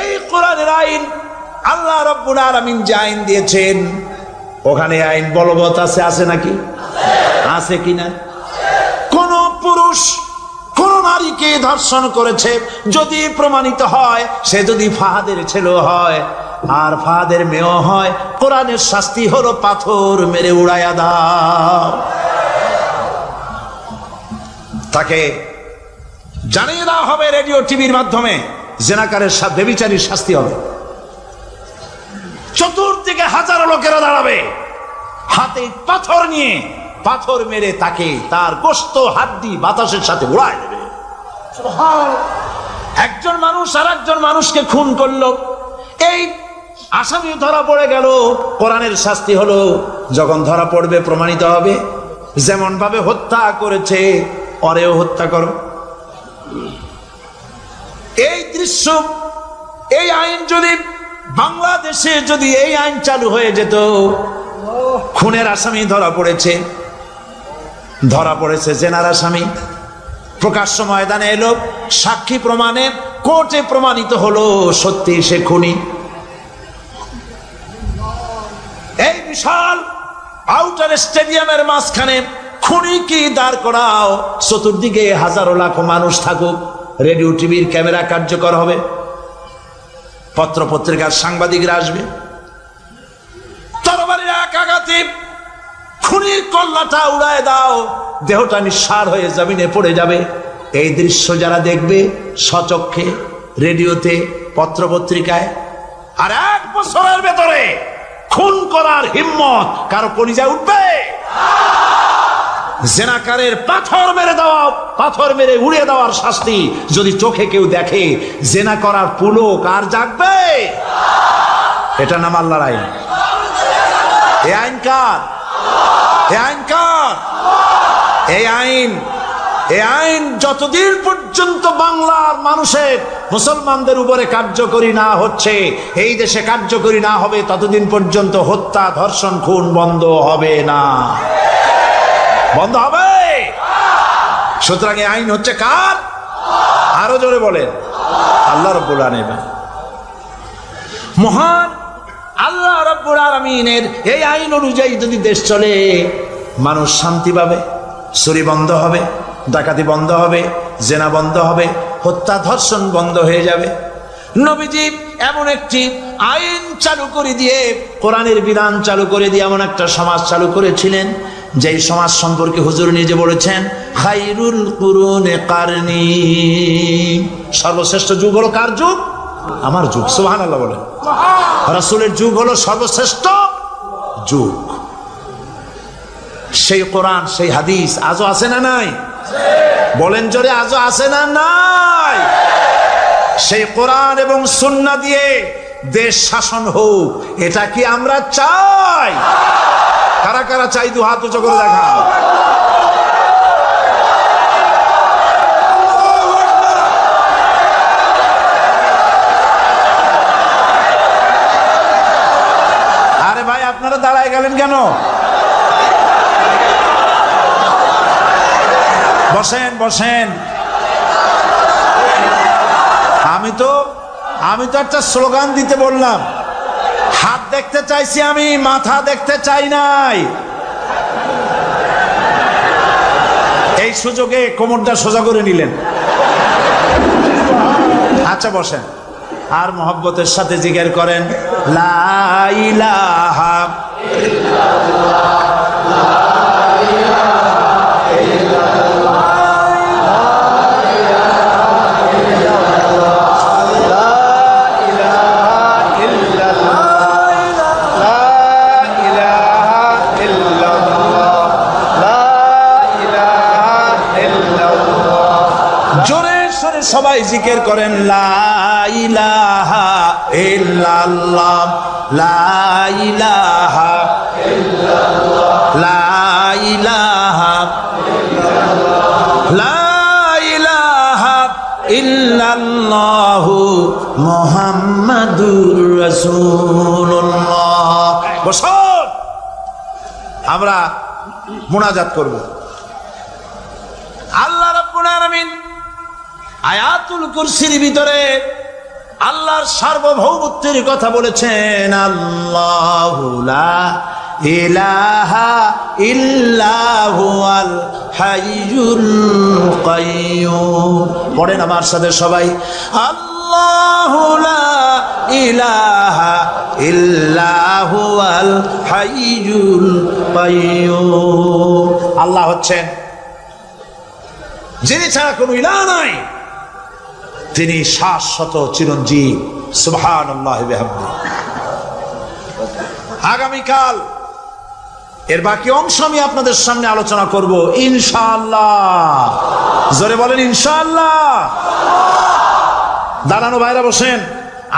এই কোরআনের আইন আল্লাহ রাব্বুল আলামিন যে আইন দিয়েছেন, ওখানে আইন বলবৎ আছে। আছে নাকি? আছে কিনা? পুরুষ কোন নারীকে ধর্ষণ করেছে যদি প্রমাণিত হয়, সে যদি ফাহাদের ছেলে হয় আর ফাহাদের মেয়ে হয়, কোরআনের শাস্তি হলো পাথর মেরে উড়াইয়া দাও। তাকে জানিয়ে দেওয়া হবে রেডিও টিভির মাধ্যমে জেনাকারের ব্যভিচারীর শাস্তি হবে। চতুর্দিকে হাজারো লোকেরা দাঁড়াবে, হাতে পাথর নিয়ে পাথর মেরে তাকে তার গোশত হাড্ডি বাতাসের সাথে উড়ায় দেবে। একজন মানুষ আর একজন মানুষকে খুন করলো, এই আসামি ধরা পড়ে গেল, কোরআনের শাস্তি হলো যখন ধরা পড়বে প্রমাণিত হবে যেমন ভাবে হত্যা করেছে ওরেও হত্যা করো। এই দৃশ্য, এই আইন যদি বাংলাদেশে যদি এই আইন চালু হয়ে যেত, খুনের আসামি ধরা পড়েছে জেনার আসামি, প্রকাশ্য ময়দানে এলো, সাক্ষী প্রমাণে কোর্টে প্রমাণিত হলো সত্যি সে খুনি। এই বিশাল আউটার স্টেডিয়ামের মাঝখানে খুনি কি দাঁড় করাও, চতুর্দিকে হাজারো লাখো মানুষ থাকুক, রেডিও টিভির ক্যামেরা কার্যকর হবে, পত্র পত্রিকার সাংবাদিকরা আসবে, তরবারির এক আঘাতে খুনির কল্লাটা উড়ায় দাও, দেহটা নিঃসার হয়ে জমিনে পড়ে যাবে। এই দৃশ্য যারা দেখবে স্বচক্ষে, রেডিওতে, পত্র পত্রিকায়, আর 1 বছরের ভেতরে খুন করার হিম্মত কারো কলিজায় উঠবে? জেনাকারের পাথর মেরে উড়িয়ে দেওয়ার শাস্তি যদি চোখে কেউ দেখে, জেনা করার পুলক আর জাগবে? এটা নাম আল্লাহর আইন। এই আইন কার? এই আইন যতদিন পর্যন্ত বাংলার মানুষের, মুসলমানদের উপরে কার্যকরী না হচ্ছে, এই দেশে কার্যকরী না হবে, ততদিন পর্যন্ত হত্যা, ধর্ষণ, খুন বন্ধ হবে না। বন্ধ হবে। সুতরাং এই আইন হচ্ছে কার? আরো জোরে বলেন, আল্লাহ রাব্বুল আলামিন। মহান আল্লাহ রাব্বুল আলামিনের এই আইন অনুযায়ী যদি দেশ চলে, মানুষ শান্তি পাবে, চুরি বন্ধ হবে, ডাকাতি বন্ধ হবে, জেনা বন্ধ হবে, হত্যা ধর্ষণ বন্ধ হয়ে যাবে। নবীজি এমন একটি আইন চালু করে দিয়ে, কোরআনের বিধান চালু করে দিয়ে এমন একটা সমাজ চালু করেছিলেন, যেই সমাজ সম্পর্কে হুজুর নিজে বলেছেন, খায়রুল কুরুনে কারনি, সর্বশ্রেষ্ঠ যুগ হলো কার যুগ? আমার যুগ। সুবহানাল্লাহ বলেন। রাসূলের যুগ হলো সর্বশ্রেষ্ঠ যুগ। সেই কোরআন, সেই হাদিস আজও আছে না নাই? বলেন জোরে, আজও আছে না নাই? সেই কোরআন এবং সুন্নাহ দিয়ে দেশ শাসন হোক, এটা কি আমরা চাই? কারা কারা চাই? দু হাত উঁচু করে দেখা। আরে ভাই, আপনারা দাঁড়ায় গেলেন কেন? বসেন বসেন। আমি তো একটা স্লোগান দিতে বললাম, হাত দেখতে চাইছি আমি, মাথা দেখতে চাই নাই। এই সুযোগে কোমরটা সোজা করে নিলেন। আচ্ছা বসেন, আর মহব্বতের সাথে জিকির করেন, লা ইলাহা ইল্লাল্লাহ, লা সবাই জিকির করেন, লা ইলাহা ইল্লাল্লাহ, লা ইলাহা ইল্লাল্লাহ, লা ইলাহা ইল্লাল্লাহ, লা ইলাহা ইল্লাল্লাহু মুহাম্মাদুর রাসূলুল্লাহ। বসুন, আমরা মুনাজাত করব। আল্লাহ রাব্বুল আলামিন আয়াতুল কুরসির ভিতরে আল্লাহর সার্বভৌমত্বের কথা বলেছেন। আল্লাহু লা ইলাহা ইল্লা হুয়াল হাইয়ুল কাইয়্যুম। পড়েন আমার সাথে সবাই, আল্লাহু লা ইলাহা ইল্লা হুয়াল হাইয়ুল কাইয়্যুম। আল্লাহ হচ্ছেন যিনি ছাড়া কোনো ইলাহ নাই, তিনি শাশ্বত চিরঞ্জীব। সুবহানাল্লাহি ওয়া বিহামদিহি। আগামীকাল এর বাকি অংশ আমি আপনাদের সামনে আলোচনা করব ইনশাআল্লাহ। জোরে বলেন ইনশাআল্লাহ। দাঁড়ানো ভাইরা বসেন।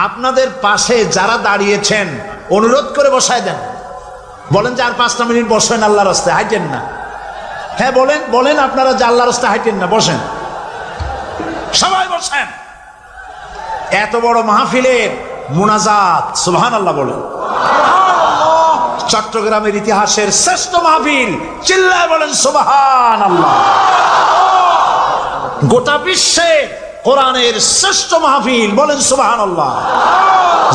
আপনাদের পাশে যারা দাঁড়িয়েছেন অনুরোধ করে বসায় দেন। বলেন যে আর 5টা মিনিট বসেন, আল্লাহর রাস্তায় হাইটেন না। হ্যাঁ বলেন, বলেন আপনারা যে আল্লাহর রাস্তায় হাইটেন না, বসেন, সবাই বসেন। এত বড় মাহফিলের মুনাজাত, সুবহানাল্লাহ বলেন। চট্টগ্রামের ইতিহাসের শ্রেষ্ঠ মাহফিল, চিল্লায় বলেন সুবহানাল্লাহ। গোটা বিশ্বে কোরআনের শ্রেষ্ঠ মাহফিল, বলেন সুবহানাল্লাহ।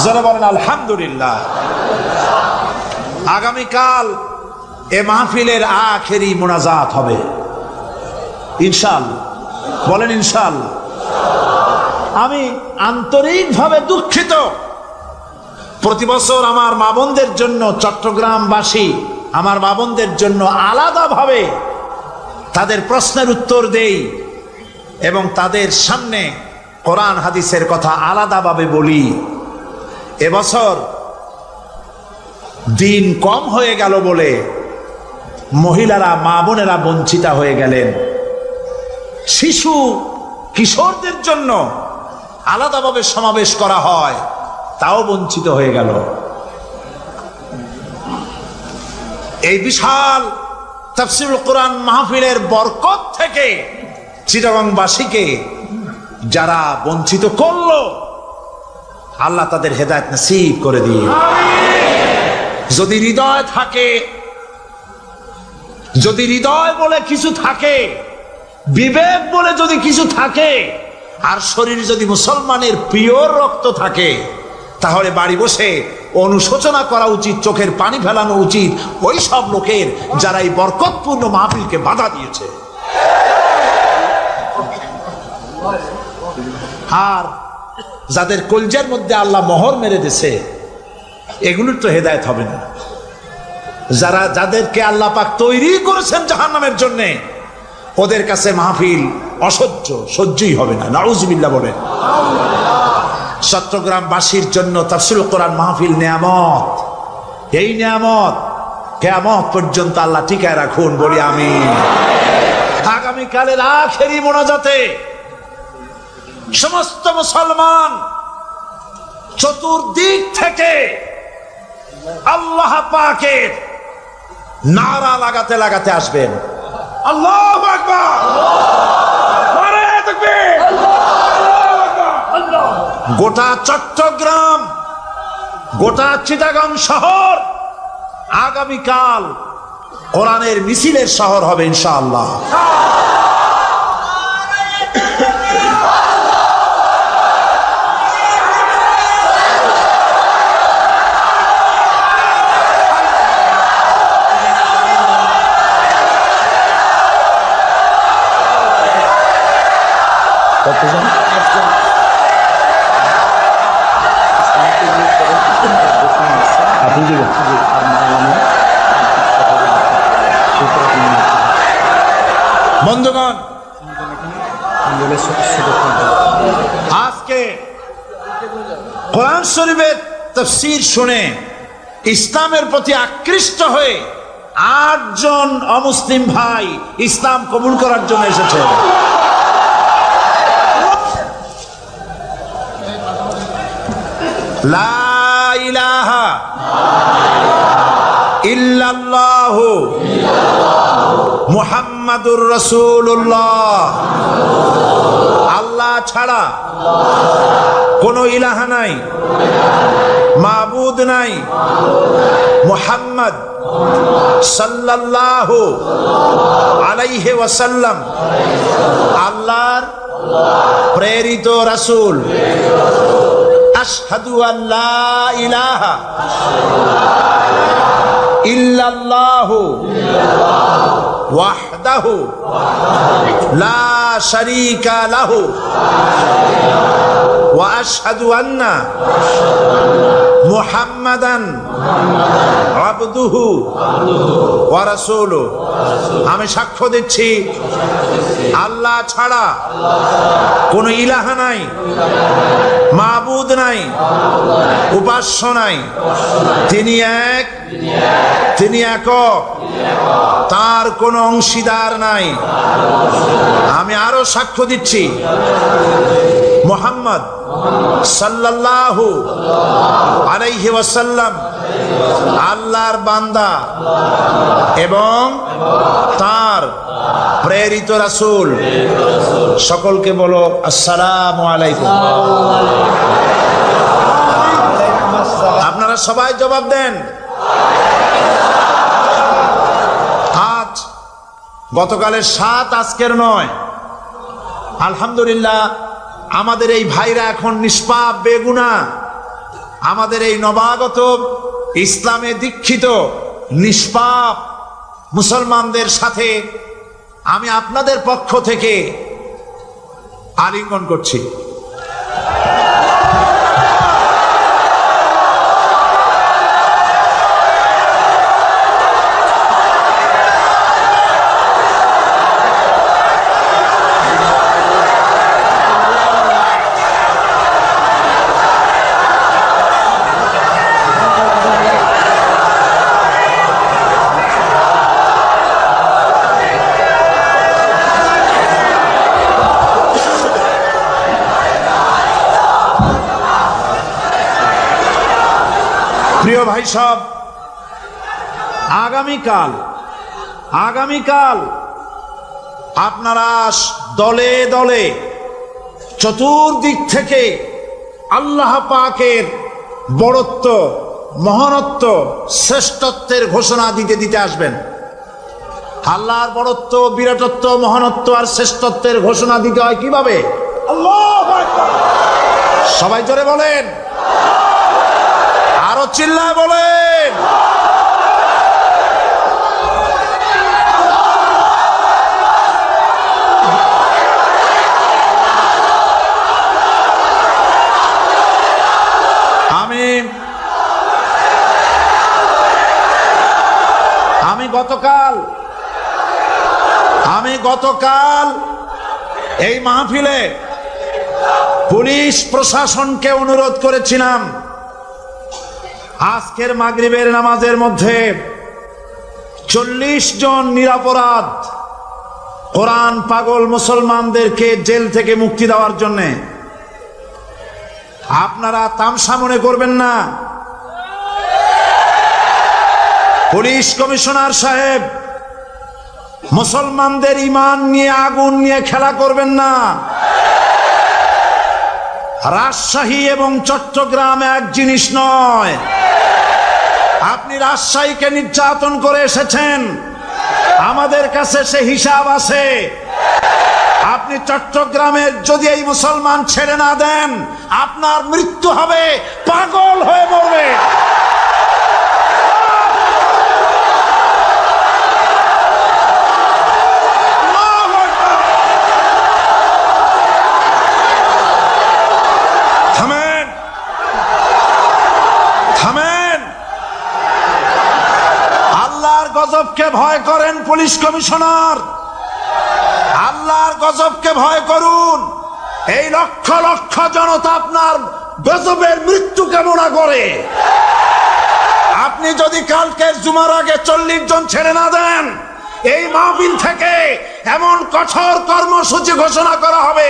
যারা বলেন আলহামদুলিল্লাহ। আগামীকাল এ মাহফিলের আখেরি মুনাজাত হবে ইনশাআল্লাহ। বলেন ইনশাআল্লাহ। আমি আন্তরিকভাবে দুঃখিত, প্রতি বছর আমার মা বোনদের জন্য, চট্টগ্রামবাসী আমার মা বোনদের জন্য আলাদাভাবে তাদের প্রশ্নের উত্তর দেই এবং তাদের সামনে কোরআন হাদিসের কথা আলাদাভাবে বলি। এবছর দিন কম হয়ে গেল বলে মহিলারা, মা বোনেরা বঞ্চিতা হয়ে গেলেন। শিশু কিশোরদের জন্য আলাদাভাবে সমাবেশ করা হয়, তাও বঞ্চিত হয়ে গেল। এই বিশাল তাফসীরুল কোরআন মাহফিলের বরকত থেকে চিটাগংবাসীকে যারা বঞ্চিত করলো, আল্লাহ তাদের হেদায়েত নসিব করে দিন। যদি হৃদয় থাকে, যদি হৃদয় বলে কিছু থাকে, বিবেক বলে যদি কিছু থাকে, আর শরীর যদি মুসলমানের পিওর রক্ত থাকে, তাহলে বাড়ি বসে অনুশোচনা করা উচিত, চোখের পানি ফেলানো উচিত ওই সব লোকের যারা এই বরকতপূর্ণ মাহফিলকে বাধা দিয়েছে। আর যাদের কলজার মধ্যে আল্লাহ মোহর মেরে দিয়েছে, এগুলোর তো হেদায়েত হবে না। যারা, যাদেরকে আল্লাহ পাক তৈরি করেছেন জাহান্নামের জন্য, ওদের কাছে মাহফিল অসহ্য, সহ্যই হবে না। নাউজুবিল্লাহ বলেন। চট্টগ্রামবাসীর জন্য তাফসীরুল কোরআন মাহফিল নিয়ামত। এই নিয়ামত কিয়ামত পর্যন্ত আল্লাহ টিকায় রাখুন, বলি আমিন। আগামীকালের আখেরি মোনাজাতে সমস্ত মুসলমান চতুর্দিক থেকে আল্লাহ পাকের নারা লাগাতে লাগাতে আসবেন। আল্লাহু আকবার, নারায়ে তাকবীর। গোটা চট্টগ্রাম, গোটা চিটাগাং শহর আগামীকাল কোরআনের মিছিলের শহর হবে ইনশাআল্লাহ। বন্ধুগণ, আজকে কোরআন শরীফের তাফসীর শুনে ইসলামের প্রতি আকৃষ্ট হয়ে 8 জন অমুসলিম ভাই ইসলাম কবুল করার জন্য এসেছে। লা ইলাহা ইল্লাল্লাহু মুহাম্মাদুর রাসূলুল্লাহ। আল্লাহ ছাড়া কোনো ইলাহা নাই, মাবুদ নাই। মুহাম্মদ সাল্লাল্লাহু আলাইহি ওয়াসাল্লাম আল্লাহর প্রেরিত রাসূল। আশহাদু আল্লা ইলাহা ইল্লাল্লাহু ওয়াহদাহু লা শারীকা লাহু ওয়া আশহাদু আন্না মুহাম্মাদান আবদুহু ওয়া রাসূলুহু। আমি সাক্ষ্য দিচ্ছি আল্লাহ ছাড়া কোনো ইলাহা নাই, মাবুদ নাই, উপাস্য নাই। তিনি এক, তিনি একক, তার কোনো অংশীদার নাই। আমি আরো সাক্ষ্য দিচ্ছি মুহাম্মদ সাল্লাল্লাহু আলাইহি ওয়াসাল্লাম আল্লাহর বান্দা এবং তার প্রেরিত রাসূল। সকলকে বলো আসসালামু আলাইকুম। আপনারা সবাই জবাব দেন। আজ গতকালের ৭, আজকের ৯। আলহামদুলিল্লাহ, আমাদের এই ভাইরা এখন নিষ্পাপ বেগুনা। আমাদের এই নবাগত ইসলামে দীক্ষিত নিষ্পাপ মুসলমানদের সাথে আমি আপনাদের পক্ষ থেকে আলিঙ্গন করছি। প্রিয় ভাই সব, আগামীকাল আপনারা দলে দলে চতুর্দিক থেকে আল্লাহ পাকের বড়ত্ব, মহানত্ব, শ্রেষ্ঠত্বের ঘোষণা দিতে আসবেন। আল্লাহর বড়ত্ব, বিরাটত্ব, মহানত্ব আর শ্রেষ্ঠত্বের ঘোষণা দিতে হয় কিভাবে? আল্লাহু আকবার। সবাই জোরে বলেন, আরো চিল্লায় বলেন। আমি গতকাল এই মাহফিলে পুলিশ প্রশাসনকে অনুরোধ করেছিলাম, আজকের মাগরিবের নামাজের মধ্যে 40 জন নিরপরাধ কোরআন পাগল মুসলমানদেরকে জেল থেকে মুক্তি দেওয়ার জন্য। আপনারা তামসা মনে করবেন না। পুলিশ কমিশনার সাহেব, মুসলমানদের ঈমান নিয়ে, আগুন নিয়ে খেলা করবেন না। রাজশাহী এবং চট্টগ্রাম এক জিনিস নয়। আপনি রাজশাহীকে নির্যাতন করে এসেছেন, আমাদের কাছে সে হিসাব আছে। আপনি চট্টগ্রামের যদি এই মুসলমান ছেড়ে না দেন, আপনার মৃত্যু হবে, পাগল হয়ে মরবে। গজবকে ভয় করেন পুলিশ কমিশনার, আল্লাহর গজবকে ভয় করুন। এই লক্ষ লক্ষ জনতা আপনার গজবের মৃত্যু কামনা করে। আপনি যদি কালকে জুমার আগে 40 জন ছেড়ে না দেন, এই মাহফিল থেকে এমন কঠোর কর্মসূচি ঘোষণা করা হবে,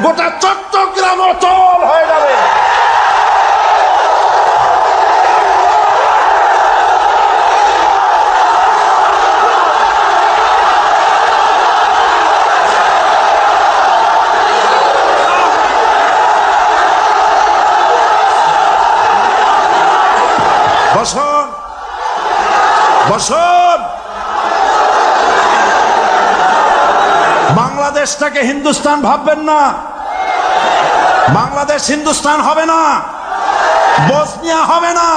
গোটা চট্টগ্রাম অচল হয়ে যাবে। বসুন। বাংলাদেশটাকে হিন্দুস্তান ভাববেন না। বাংলাদেশ হিন্দুস্তান হবে না, বসনিয়া হবে না।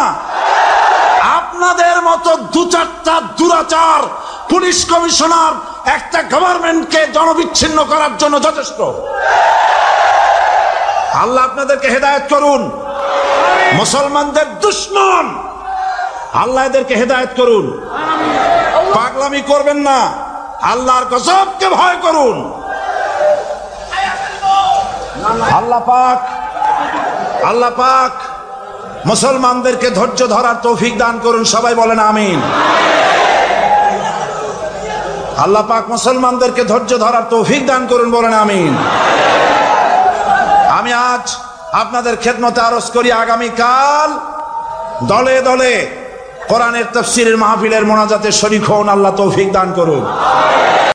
আপনি আপনাদের মতো দু চারটা দুরাচার পুলিশ কমিশনার একটা গভর্নমেন্টকে জনবিচ্ছিন্ন করার জন্য যথেষ্ট। আল্লাহ আপনাদেরকে হেদায়েত করুন। মুসলমানদের দুশমন, আল্লাহ এদেরকে হেদায়েত করুন। পাগলামি করবেন না, আল্লাহর গজবকে ভয় করুন। আল্লাহ পাক মুসলমানদেরকে ধৈর্য ধরার তৌফিক দান করুন। সবাই বলেন আমিন। আল্লাহ পাক মুসলমানদেরকে ধৈর্য ধরার তৌফিক দান করুন, বলেন আমিন। আমি আজ আপনাদের খেদমতে আরজ করি, আগামীকাল দলে দলে কোরআনের তাফসীরের মাহফিলের মোনাজাতে শরীক হন। আল্লাহ তৌফিক দান করুন।